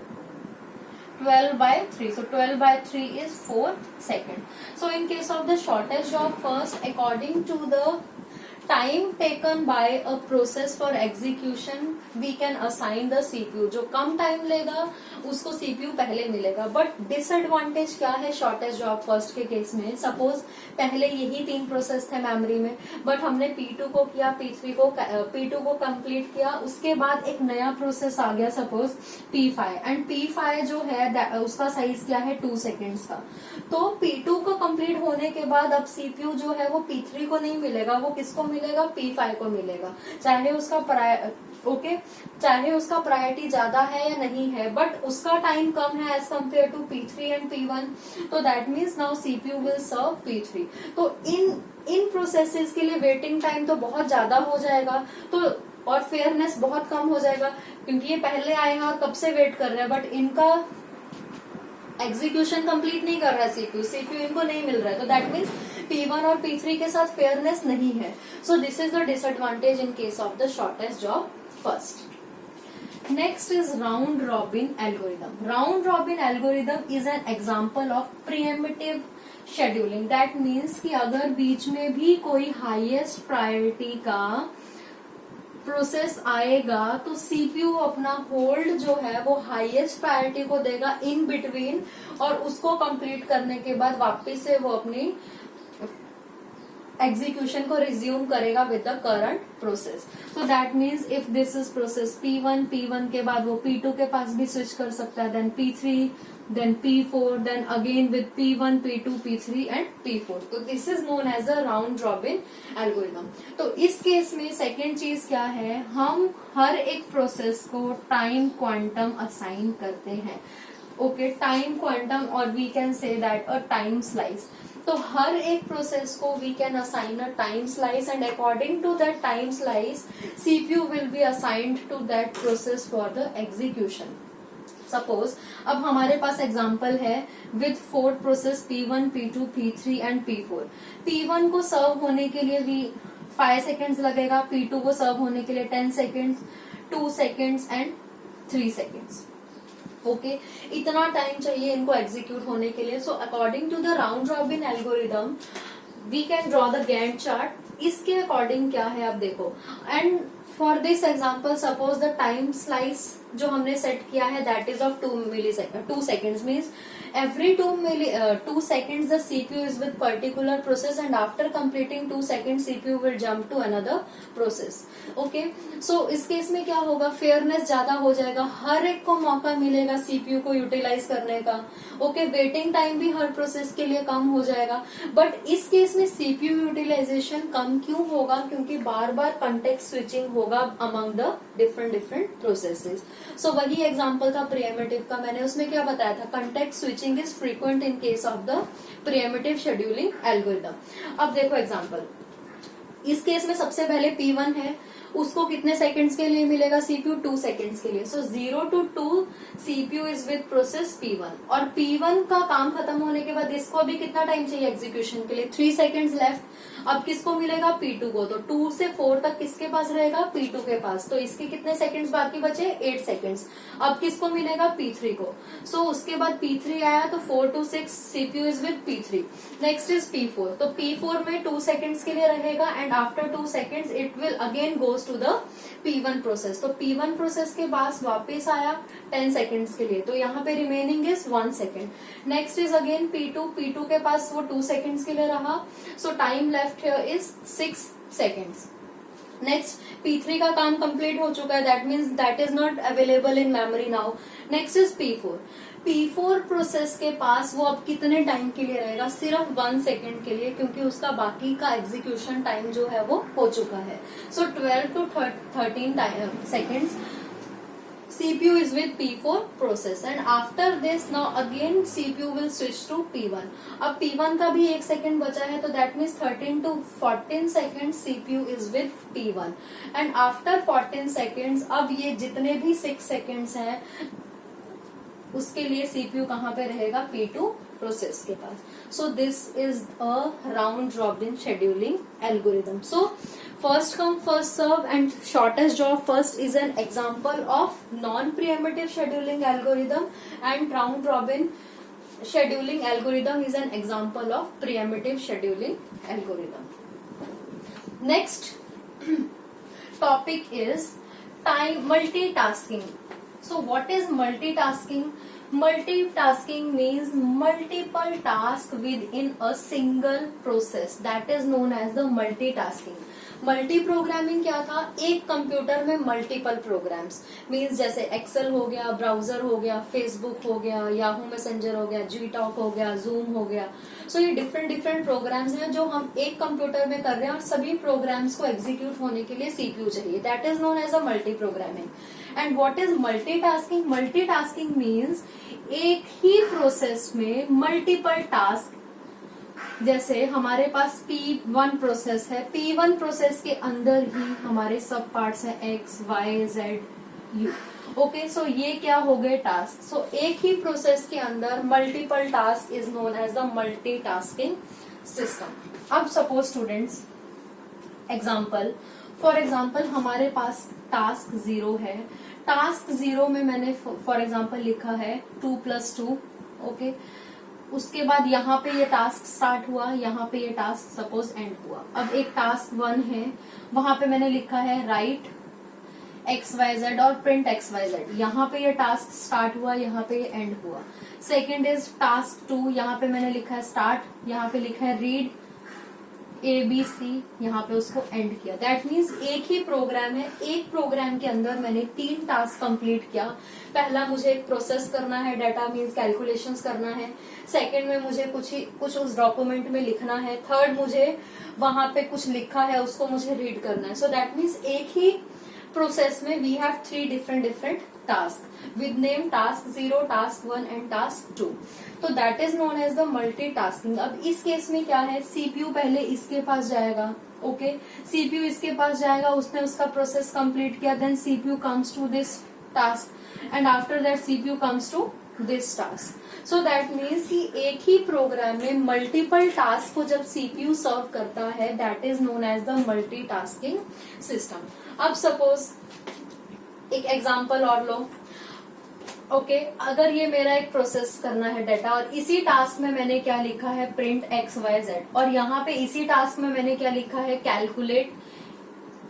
12 by 3. So 12 by 3 is 4 seconds. So in case of the shortest job first, according to the time taken by a process for execution, we can assign the CPU. जो कम time लेगा उसको CPU पहले मिलेगा. But disadvantage क्या है shortest job first के case में? Suppose पहले यही 3 प्रोसेस थे मेमोरी में, बट हमने P2 को किया, P2 को कंप्लीट किया, उसके बाद एक नया प्रोसेस आ गया सपोज P5 एंड P5 जो है उसका साइज क्या है? 2 सेकेंड्स का. तो P2 को कंप्लीट होने के बाद अब CPU जो है वो P3 को नहीं मिलेगा, वो किसको मिलेगा? P5 को मिलेगा. चाहे उसका प्रायोरिटी ज्यादा है या नहीं है, बट उसका टाइम कम है as compare to P3 and P1. तो that means now CPU will serve P3. तो इन प्रोसेसेस के लिए वेटिंग टाइम तो बहुत ज्यादा हो जाएगा, तो और फेयरनेस बहुत कम हो जाएगा, क्योंकि ये पहले आए हैं और कब से वेट कर रहे हैं, बट इनका एग्जीक्यूशन कंप्लीट नहीं कर रहा है CPU इनको नहीं मिल रहा है. तो दैट मीन्स P1 और P3 के साथ फेयरनेस नहीं है. सो this is the disadvantage in case of the shortest job first. Next is round robin algorithm. Round robin algorithm is an example of preemptive scheduling. That means कि अगर बीच में भी कोई highest priority का प्रोसेस आएगा तो CPU अपना hold जो है वो हाईएस्ट प्रायोरिटी को देगा इन बिटवीन, और उसको कंप्लीट करने के बाद वापस से वो अपनी एग्जीक्यूशन को रिज्यूम करेगा with the current process. So that means if this is process P1 के बाद वो P2 के पास भी स्विच कर सकता है, then P3, then P4, then again with P1, P2, P3 and P4. तो this is known as a round robin algorithm. तो इस केस में सेकेंड चीज क्या है? हम हर एक प्रोसेस को टाइम क्वांटम असाइन करते हैं. ओके, टाइम क्वांटम, और we can say that a time slice. तो हर एक प्रोसेस को we can assign a time slice and according to that time slice CPU will be assigned to that process for the execution. Suppose अब हमारे पास example है with 4 process P1, P2, P3 and P4. P1 को सर्व होने के लिए भी 5 seconds लगेगा, P2 को सर्व होने के लिए 10 seconds, 2 seconds and 3 seconds. Okay, इतना टाइम चाहिए इनको एग्जीक्यूट होने के लिए. So according to the round robin algorithm we can draw the Gantt chart. इसके अकॉर्डिंग क्या है अब देखो, and for this example suppose the time slice जो हमने सेट किया है that is of 2 seconds. Means every 2 seconds the CPU is with particular process and after completing 2 seconds CPU will jump to another process. Okay, so इस case में क्या होगा? Fairness ज्यादा हो जाएगा, हर एक को मौका मिलेगा CPU को यूटिलाइज करने का. ओके, वेटिंग टाइम भी हर प्रोसेस के लिए कम हो जाएगा. बट इस केस में CPU यूटिलाइजेशन कम क्यों होगा? क्योंकि बार बार कंटेक्स्ट स्विचिंग होगा अमंग द डिफरेंट प्रोसेसेस. सो वही एग्जांपल था प्रीएम्प्टिव का, मैंने उसमें क्या बताया था? Context switching is frequent in case of the pre-emptive scheduling algorithm. अब देखो एग्जांपल, इस केस में सबसे पहले P1 है, उसको कितने सेकंड्स के लिए मिलेगा? CPU 2 सेकंड्स के लिए. सो 0 to 2 CPU is with process P1, और P1 का काम खत्म होने के बाद इसको अभी कितना टाइम चाहिए एग्जीक्यूशन के लिए? 3 सेकंड्स लेफ्ट. अब किसको मिलेगा? P2 को. तो 2 से 4 तक किसके पास रहेगा? P2 के पास. तो इसके कितने सेकंड्स बाकी बचे? 8 सेकंड्स. अब किसको मिलेगा? P3 को. सो उसके बाद P3 आया तो 4 to 6 CPU is with P3. Next is P4. तो P4 में 2 सेकंड्स के लिए रहेगा and after 2 seconds it will again goes goes to the P1 process. तो P1 प्रोसेस के पास वापस आया 10 सेकेंड्स के लिए, तो यहाँ पे remaining is 1 second. Next is again P2 के पास वो 2 सेकेंड्स के लिए रहा, सो time left here is 6 seconds. Next P3 का काम कंप्लीट हो चुका है, that means that is not available in memory now. Next is P4 process के पास वो अब कितने टाइम के लिए रहेगा, सिर्फ 1 सेकेंड के लिए, क्योंकि उसका बाकी का एग्जीक्यूशन टाइम जो है वो हो चुका है। सो 12 to 13 seconds CPU is with P4 process, and after this now again CPU will switch to P1. अब P1 का भी 1 सेकेंड बचा है, तो that means 13 to 14 seconds CPU is with P1, and after 14 seconds अब ये जितने भी 6 seconds हैं उसके लिए CPU कहाँ पे रहेगा, P2 प्रोसेस के पास। So this is a round robin scheduling algorithm. So first come first serve and shortest job first is an example of non preemptive scheduling algorithm, and round robin scheduling algorithm is an example of preemptive scheduling algorithm. Next topic is time multitasking. So what is multitasking? Multitasking means multiple tasks within a single process, that is known as the multitasking. Multi programming क्या था, एक computer में multiple programmes, means जैसे Excel हो गया, browser हो गया, Facebook हो गया, याहू मैसेंजर हो गया, जी टॉक हो गया, जूम हो गया। सो ये डिफरेंट प्रोग्राम्स हैं जो हम एक कंप्यूटर में कर रहे हैं, और सभी प्रोग्राम्स को एग्जीक्यूट होने के लिए सीपीयू चाहिए, that is known as a multi programming. And what is multitasking? Multitasking means एक ही प्रोसेस में मल्टीपल टास्क, जैसे हमारे पास P1 प्रोसेस है, P1 प्रोसेस के अंदर ही हमारे सब पार्ट्स हैं X, Y, Z, U। Okay, so ये क्या हो गए, टास्क। सो एक ही प्रोसेस के अंदर multiple task is known as the multitasking system. अब सपोज स्टूडेंट्स फॉर एग्जाम्पल हमारे पास टास्क 0 है। टास्क 0 में मैंने फॉर एग्जाम्पल लिखा है 2 + 2। ओके, उसके बाद यहाँ पे ये टास्क स्टार्ट हुआ, यहाँ पे ये टास्क सपोज एंड हुआ। अब एक टास्क 1 है, वहां पे मैंने लिखा है राइट XYZ और प्रिंट XYZ। यहाँ पे ये टास्क स्टार्ट हुआ, यहाँ पे ये एंड हुआ। सेकेंड इज टास्क 2, यहाँ पे मैंने लिखा है स्टार्ट, यहाँ पे लिखा है रीड ABC, यहाँ पे उसको एंड किया। दैट मीन्स एक ही प्रोग्राम है, एक प्रोग्राम के अंदर मैंने 3 टास्क कंप्लीट किया। पहला मुझे प्रोसेस करना है, डाटा मीन्स कैलकुलेशंस करना है। सेकंड में मुझे कुछ उस डॉक्यूमेंट में लिखना है। थर्ड मुझे वहां पे कुछ लिखा है, उसको मुझे रीड करना है। सो दैट मीन्स एक ही प्रोसेस में we have 3 different task with name task 0, task 1 and task 2। तो that is known as the multitasking. अब इस केस में क्या है, सीपीयू पहले इसके पास जाएगा। ओके, सीपीयू इसके पास जाएगा, उसने उसका प्रोसेस कंप्लीट किया, then CPU comes to this task and after that CPU comes to this task. So that means कि एक ही प्रोग्राम में मल्टीपल टास्क को जब सीपीयू सर्व करता है, that is known as the multitasking system. अब सपोज एक एग्जाम्पल और लो। ओके, अगर ये मेरा एक प्रोसेस करना है डाटा, और इसी टास्क में मैंने क्या लिखा है, प्रिंट XYZ, और यहाँ पे इसी टास्क में मैंने क्या लिखा है, कैलकुलेट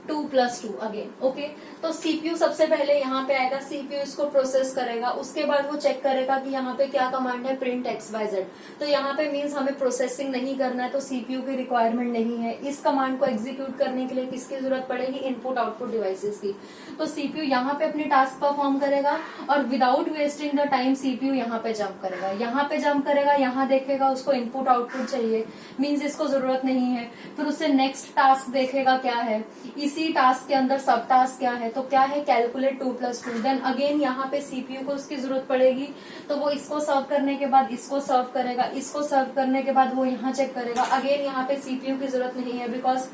2 + 2 अगेन। ओके, तो सीपीयू सबसे पहले यहाँ पे आएगा, सीपीयू इसको प्रोसेस करेगा, उसके बाद वो चेक करेगा कि यहाँ पे क्या कमांड है, प्रिंट XYZ। तो यहाँ पे मीन्स हमें प्रोसेसिंग नहीं करना है, तो सीपीयू की रिक्वायरमेंट नहीं है। इस कमांड को एग्जीक्यूट करने के लिए किसकी जरूरत पड़ेगी, इनपुट आउटपुट डिवाइसेस की। तो सीपीयू यहाँ पे अपनी टास्क परफॉर्म करेगा, और without wasting the time CPU यहाँ पे जंप करेगा, यहाँ देखेगा उसको इनपुट आउटपुट चाहिए, मीन्स इसको जरूरत नहीं है। फिर उससे नेक्स्ट टास्क देखेगा क्या है, इसी टास्क के अंदर सब टास्क क्या है, तो क्या है, कैलकुलेट 2 + 2। देन अगेन यहाँ पे सीपीयू को उसकी जरूरत पड़ेगी, तो वो इसको सर्व करने के बाद इसको सर्व करेगा, इसको सर्व करने के बाद वो यहाँ चेक करेगा। अगेन यहाँ पे सीपीयू की जरूरत नहीं है, because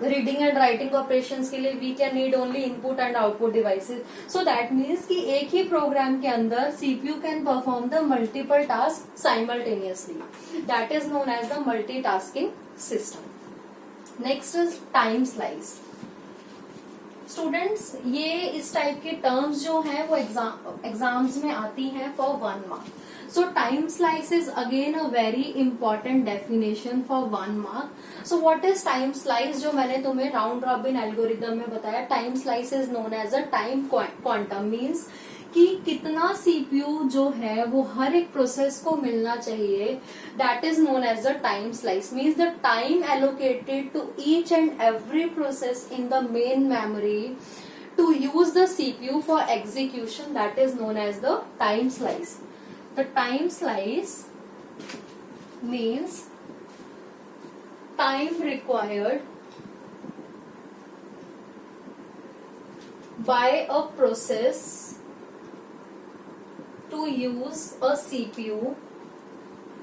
reading and writing operations के लिए we can need only input and output devices. So that means कि एक ही प्रोग्राम के अंदर CPU can perform the multiple task simultaneously, that is known as the multitasking system. Next is time slice. Students, ये इस type के terms जो हैं वो एग्जाम्स में आती हैं for 1 mark. So time slice is again a very important definition for 1 mark. So what is time slice? जो मैंने तुम्हें राउंड रॉबिन एल्गोरिदम में बताया, time slice is known as a time quantum, means कि कितना सीपीयू जो है वो हर एक प्रोसेस को मिलना चाहिए, that is known as a time slice, means the time allocated to each and every process in the main memory to use the CPU for execution, that is known as the time slice. The time slice means time required by a process to use a CPU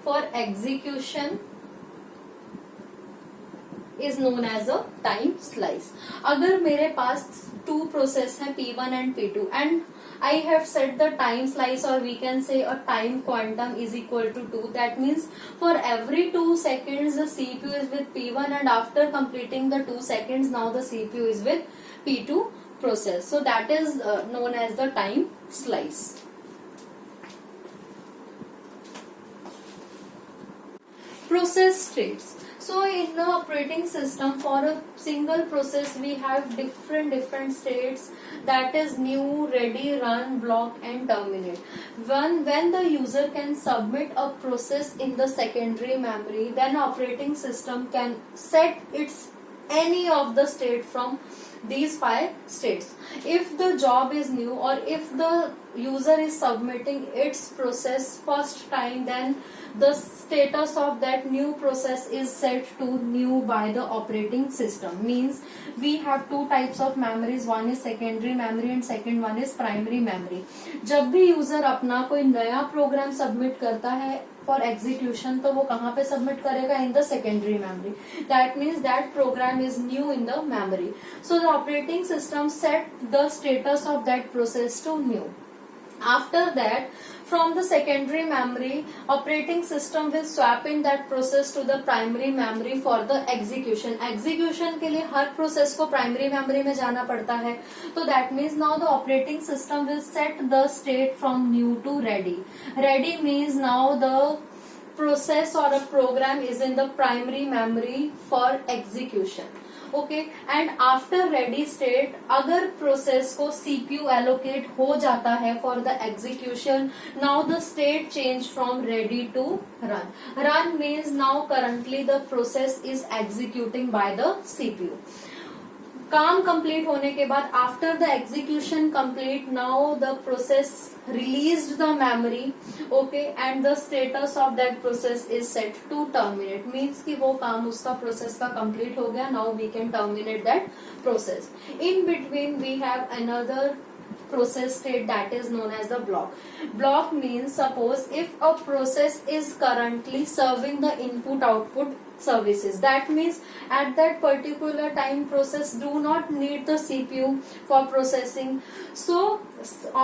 for execution is known as a time slice. अगर मेरे पास 2 process हैं P1 and P2 and I have set the time slice, or we can say a time quantum is equal to 2. That means for every 2 seconds the CPU is with P1 and after completing the 2 seconds now the CPU is with P2 process. So that is known as the time slice. Process states. So in the operating system, for a single process we have different states, that is new, ready, run, block and terminate. When the user can submit a process in the secondary memory, then operating system can set its any of the state from these 5 states. If the job is new or if the user is submitting its process first time, then the status of that new process is set to new by the operating system. Means we have 2 types of memories, one is secondary memory and second one is primary memory. जब भी user अपना कोई नया programme submit करता है for execution, तो वो कहाँ पे सबमिट करेगा? In the secondary memory. That means that program is new in the memory. So the operating system set the status of that process to new. After that, from the secondary memory, operating system will swap in that process to the primary memory for the execution. Execution के लिए हर process को primary memory में जाना पड़ता है. तो that means now the operating system will set the state from new to ready. Ready means now the process or a program is in the primary memory for execution. Okay, and after ready state अगर process को CPU allocate हो जाता है for the execution, now the state change from ready to run. Run means now currently the process is executing by the CPU. काम complete होने के बाद after the execution complete, now the process released the memory, okay, and the status of that process is set to terminate. Means कि वो काम उसका process का complete हो गया, now we can terminate that process. In between we have another process state that is known as the block. Block means suppose if a process is currently serving the input output services, that means at that particular time process do not need the CPU for processing, so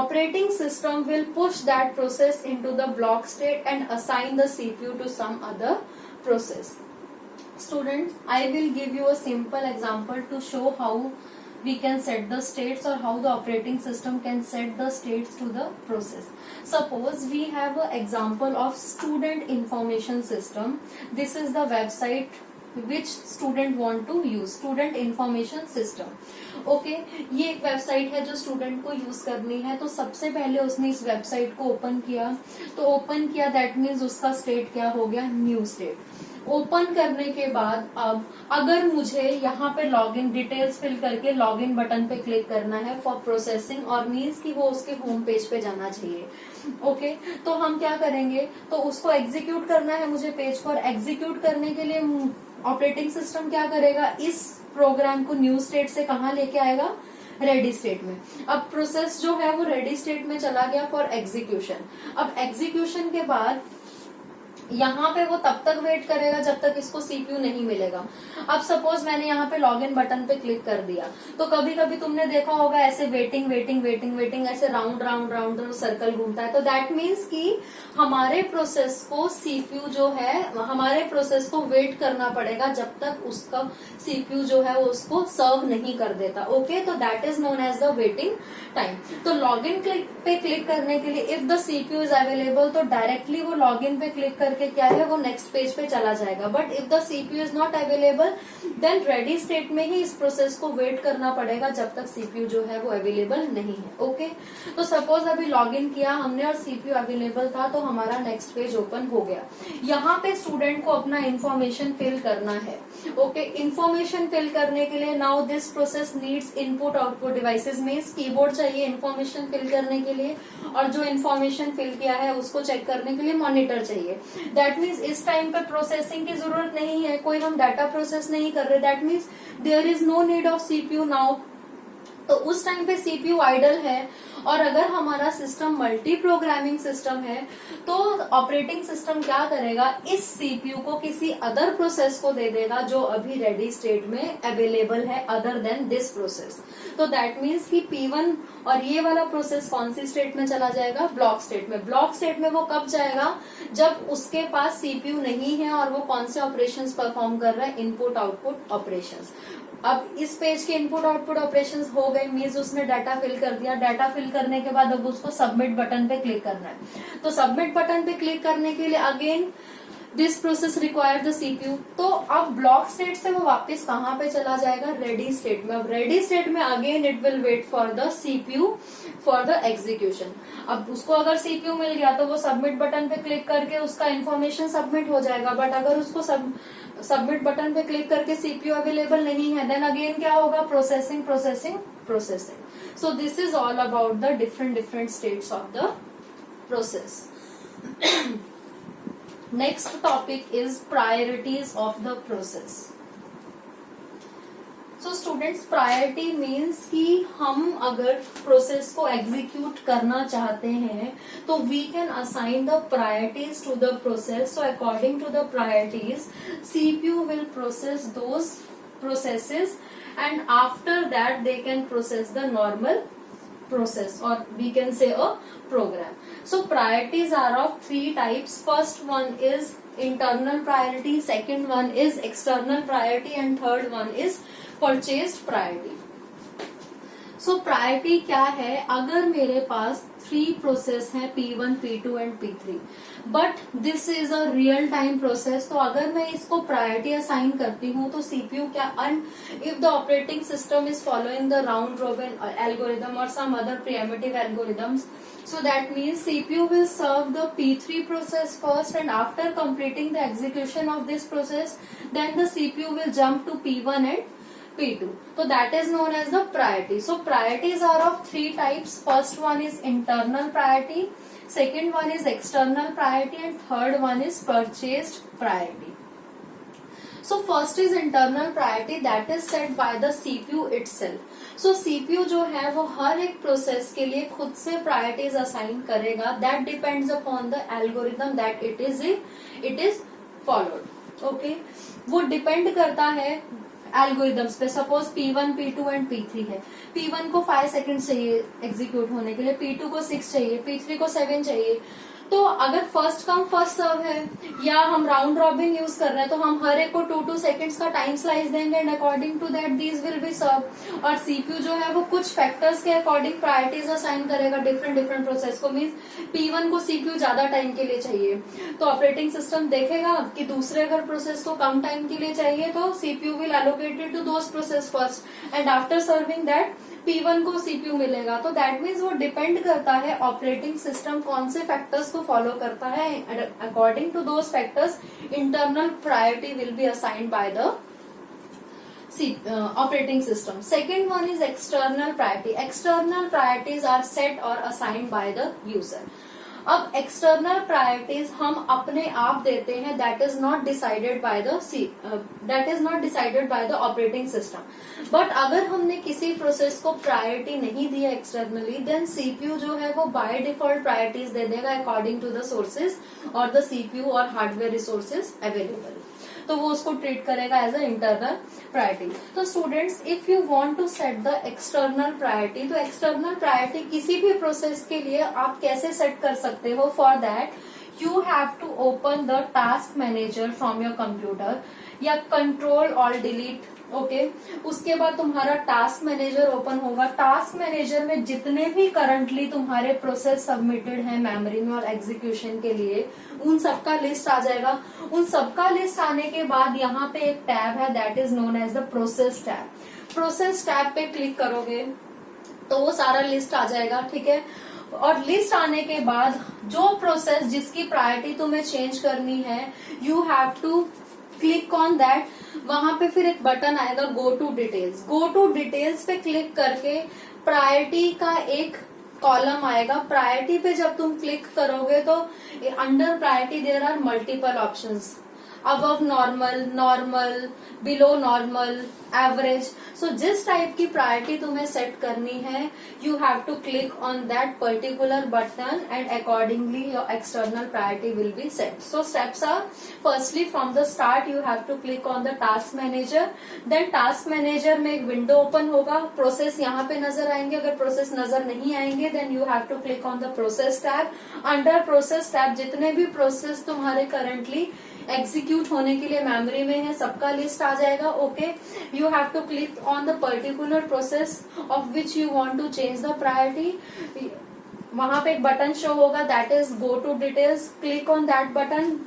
operating system will push that process into the block state and assign the CPU to some other process. Students, I will give you a simple example to show how we can set the states or how the operating system can set the states to the process. Suppose we have an example of student information system. This is the website which student want to use, student information system. Okay, ये एक website है जो student को use करनी है. तो सबसे पहले उसने इस वेबसाइट को ओपन किया, तो ओपन किया दैट मीन्स उसका स्टेट क्या हो गया? New state. ओपन करने के बाद अब अगर मुझे यहाँ पे लॉगिन डिटेल्स फिल करके लॉगिन बटन पे क्लिक करना है फॉर प्रोसेसिंग, और मीन्स कि वो उसके होम पेज पे जाना चाहिए. ओके, तो हम क्या करेंगे? तो उसको एग्जीक्यूट करना है मुझे पेज को, और एग्जीक्यूट करने के लिए ऑपरेटिंग सिस्टम क्या करेगा? इस प्रोग्राम को न्यू स्टेट से कहाँ लेके आएगा? रेडी स्टेट में. अब प्रोसेस जो है वो रेडी स्टेट में चला गया फॉर एग्जीक्यूशन. अब एग्जीक्यूशन के बाद यहाँ पे वो तब तक वेट करेगा जब तक इसको सीपीयू नहीं मिलेगा। अब सपोज मैंने यहाँ पे लॉगिन बटन पे क्लिक कर दिया, तो कभी कभी तुमने देखा होगा ऐसे वेटिंग वेटिंग वेटिंग वेटिंग ऐसे राउंड राउंड राउंड सर्कल घूमता है। तो दैट मीन्स कि हमारे प्रोसेस को सीपीयू जो है, हमारे प्रोसेस को वेट करना पड़ेगा जब तक उसका सीपीयू जो है वो उसको सर्व नहीं कर देता। ओके, तो that is known as the waiting time. तो लॉगिन पे क्लिक करने के लिए if the CPU is available, तो डायरेक्टली वो लॉगिन पे क्लिक करके क्या है वो नेक्स्ट पेज पे चला जाएगा। But if the CPU is not available, then ready state में ही इस प्रोसेस को वेट करना पड़ेगा जब तक सीपीयू जो है वो अवेलेबल नहीं है। ओके, तो सपोज अभी लॉगिन किया हमने और सीपीयू अवेलेबल था, तो हमारा नेक्स्ट पेज ओपन हो गया। यहाँ पे स्टूडेंट को अपना इंफॉर्मेशन फिल करना है। ओके, इंफॉर्मेशन फिल करने के लिए now this process needs input output devices. Means keyboard चाहिए इंफॉर्मेशन फिल करने के लिए, और जो इंफॉर्मेशन फिल किया है उसको चेक करने के लिए मॉनिटर चाहिए। दैट मीन्स इस टाइम पे प्रोसेसिंग की जरूरत नहीं है, कोई हम डाटा प्रोसेस नहीं कर रहे। That means there is no need of CPU now. तो उस टाइम पे सीपीयू आइडल है। और अगर हमारा सिस्टम मल्टी प्रोग्रामिंग सिस्टम है, तो ऑपरेटिंग सिस्टम क्या करेगा, इस सीपीयू को किसी अदर प्रोसेस को दे देगा जो अभी रेडी स्टेट में अवेलेबल है अदर देन दिस प्रोसेस। तो दैट मीन्स कि P1 और ये वाला प्रोसेस कौन सी स्टेट में चला जाएगा, ब्लॉक स्टेट में। ब्लॉक स्टेट में वो कब जाएगा, जब उसके पास सीपीयू नहीं है और वो कौन से ऑपरेशंस परफॉर्म कर रहा है, इनपुट आउटपुट ऑपरेशंस। अब इस पेज के इनपुट आउटपुट ऑपरेशंस हो गए, मीन्स उसने डाटा फिल कर दिया। डाटा फिल करने के बाद अब उसको सबमिट बटन पे क्लिक करना है। तो सबमिट बटन पे क्लिक करने के लिए again this process require the CPU. तो अब ब्लॉक स्टेट से वो वापस कहाँ पे चला जाएगा, रेडी स्टेट में। अब रेडी स्टेट में again it will wait for the CPU for the execution. अब उसको अगर सीपीयू मिल गया तो वो सबमिट बटन पे क्लिक करके उसका इन्फॉर्मेशन सबमिट हो जाएगा। बट अगर उसको सबमिट बटन पे क्लिक करके सीपीयू अवेलेबल नहीं है, देन अगेन क्या होगा, processing processing processing. So this is all about the different states of the process. Next topic is priorities of the process. So students, priority means कि हम अगर process को execute करना चाहते हैं तो we can assign the priorities to the process. So according to the priorities, CPU will process those processes, and after that they can process the normal process, or we can say a program. So priorities are of three types. First one is internal priority, second one is external priority, and third one is purchased priority. So priority क्या है, अगर मेरे पास 3 process है P1, P2 and P3, but this is a real time process, तो अगर मैं इसको priority assign करती हूँ तो सीपीयू क्या, and if the operating system is following the round robin algorithm और some other preemptive algorithms, so that means CPU will serve the P3 process first, and after completing the execution of this process, then the CPU will jump to P1 and P2. So that is known as the priority. So priorities are of 3 types. First one is internal priority, second one is external priority, and third one is purchased priority. So first is internal priority, that is set by the CPU itself. So CPU जो है वो हर एक process के लिए खुद से priorities assign करेगा. That depends upon the algorithm that it is followed. Okay, वो डिपेंड करता है एल्गोरिदम्स पे. Suppose P1, P2 and P3 है. P1 को 5 सेकेंड चाहिए एग्जीक्यूट होने के लिए, P2 को 6 चाहिए, P3 को 7 चाहिए. तो अगर फर्स्ट कम फर्स्ट सर्व है या हम राउंड रॉबिन यूज कर रहे हैं तो हम हर एक को 2-2 सेकेंड्स का टाइम स्लाइस देंगे, and according to that these will be serve. और सीपीयू जो है वो कुछ फैक्टर्स के अकॉर्डिंग प्रायोरिटीज असाइन करेगा डिफरेंट प्रोसेस को. मीन्स P1 को सीपीयू ज्यादा टाइम के लिए चाहिए तो ऑपरेटिंग सिस्टम देखेगा कि दूसरे अगर प्रोसेस को कम टाइम के लिए चाहिए तो CPU will allocated to those process first, and after serving that P1 को सीपीयू मिलेगा. तो दैट मीन्स वो डिपेंड करता है ऑपरेटिंग सिस्टम कौन से फैक्टर्स को फॉलो करता है. According to those factors internal priority will be assigned by the operating system. Second one is external priority. External priorities are set or assigned by the user. अब external priorities हम अपने आप देते हैं, that is not decided by the operating system. But अगर हमने किसी process को प्रायोरिटी नहीं दिया एक्सटर्नली, देन सीपीयू जो है वो बाय डिफॉल्ट प्रायोरिटीज दे देगा अकॉर्डिंग टू द सोर्सेज और द सीपीयू और हार्डवेयर रिसोर्सेज अवेलेबल, तो वो उसको ट्रीट करेगा एज अ इंटरनल प्रायोरिटी। तो students, if you want to set the external priority, तो एक्सटर्नल प्रायोरिटी किसी भी प्रोसेस के लिए आप कैसे सेट कर सकते हो? For that you have to open the task manager from your computer या कंट्रोल ऑल डिलीट, ओके। उसके बाद तुम्हारा टास्क मैनेजर ओपन होगा। टास्क मैनेजर में जितने भी करंटली तुम्हारे प्रोसेस सबमिटेड हैं मेमोरी में और एग्जीक्यूशन के लिए, उन सबका लिस्ट आ जाएगा। उन सबका लिस्ट आने के बाद यहाँ पे एक टैब है, that is known as the process tab. Process tab पे क्लिक करोगे तो वो सारा लिस्ट आ जाएगा, ठीक है। और लिस्ट आने के बाद जो प्रोसेस जिसकी प्रायोरिटी तुम्हें चेंज करनी है, you have to click on that. वहां पे फिर एक बटन आएगा go to details. Go to details पे क्लिक करके प्रायोरिटी का एक कॉलम आएगा। प्रायोरिटी पे जब तुम क्लिक करोगे तो under priority there are multiple options, above normal, normal, below normal, average. So जिस टाइप की प्रायोरिटी तुम्हें सेट करनी है, you have to click on that particular button and accordingly your external priority will be set. So steps are, firstly from the start you have to click on the task manager. Then task manager में एक window open होगा, process यहाँ पे नजर आएंगे। अगर process नजर नहीं आएंगे then you have to click on the process tab. Under process tab जितने भी प्रोसेस तुम्हारे करंटली एग्जीक्यूट होने के लिए मेमोरी में है, सबका लिस्ट आ जाएगा, okay. You have to click on the particular process of which you want to change the priority. वहां पे एक बटन शो होगा, that is go to details. Click on that button.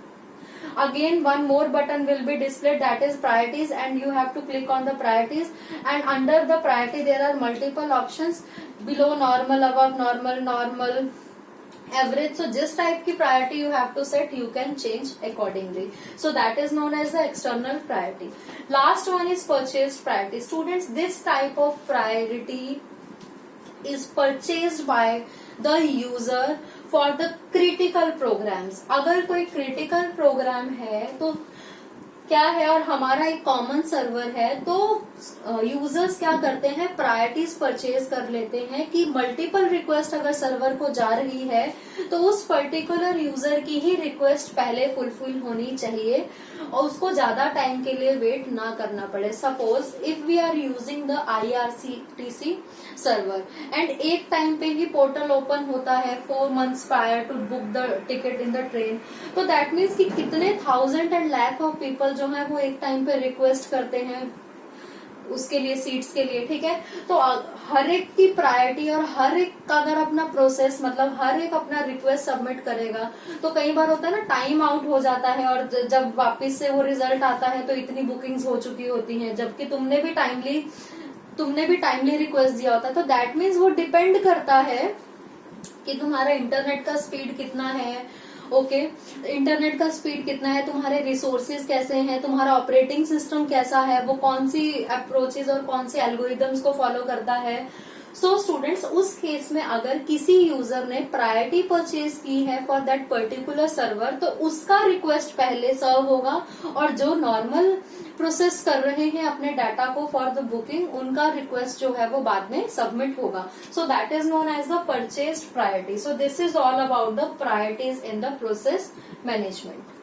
Again one more button will be displayed, that is priorities, and you have to click on the priorities. And under the priority there are multiple options, below normal, above normal, normal, average. So जिस type की priority you have to set, you can change accordingly. So that is known as the external priority. Last one is purchased priority. Students, this type of priority is purchased by the user for the critical programs. अगर कोई critical program है तो क्या है, और हमारा एक common server है, तो यूजर्स क्या करते हैं, प्रायोरिटीज परचेज कर लेते हैं कि मल्टीपल रिक्वेस्ट अगर सर्वर को जा रही है तो उस पर्टिकुलर यूजर की ही रिक्वेस्ट पहले फुलफिल होनी चाहिए और उसको ज्यादा टाइम के लिए वेट ना करना पड़े। Suppose if we are using the IRCTC server and एक टाइम पे ही पोर्टल ओपन होता है 4 months prior to book the ticket in the train, तो दैट मीन्स कि कितने thousand and lakh of people जो है वो एक टाइम पे रिक्वेस्ट करते हैं उसके लिए, सीट्स के लिए, ठीक है। तो हर एक की प्रायोरिटी और हर एक का अगर अपना प्रोसेस, मतलब हर एक अपना रिक्वेस्ट सबमिट करेगा तो कई बार होता है ना टाइम आउट हो जाता है और जब वापस से वो रिजल्ट आता है तो इतनी बुकिंग्स हो चुकी होती हैं, जबकि तुमने भी टाइमली रिक्वेस्ट दिया होता है। तो दैट मीन्स वो डिपेंड करता है कि तुम्हारा इंटरनेट का स्पीड कितना है, ओके, इंटरनेट का स्पीड कितना है, तुम्हारे रिसोर्सेज कैसे हैं, तुम्हारा ऑपरेटिंग सिस्टम कैसा है, वो कौन सी अप्रोचेज और कौन से एल्गोरिदम्स को फॉलो करता है। सो स्टूडेंट्स, उस केस में अगर किसी यूजर ने प्रायोरिटी परचेज की है फॉर दैट पर्टिकुलर सर्वर तो उसका रिक्वेस्ट पहले सर्व होगा और जो नॉर्मल प्रोसेस कर रहे हैं अपने डाटा को फॉर द बुकिंग, उनका रिक्वेस्ट जो है वो बाद में सबमिट होगा। So that is known as the purchased priority. So this is all about the priorities in the process management.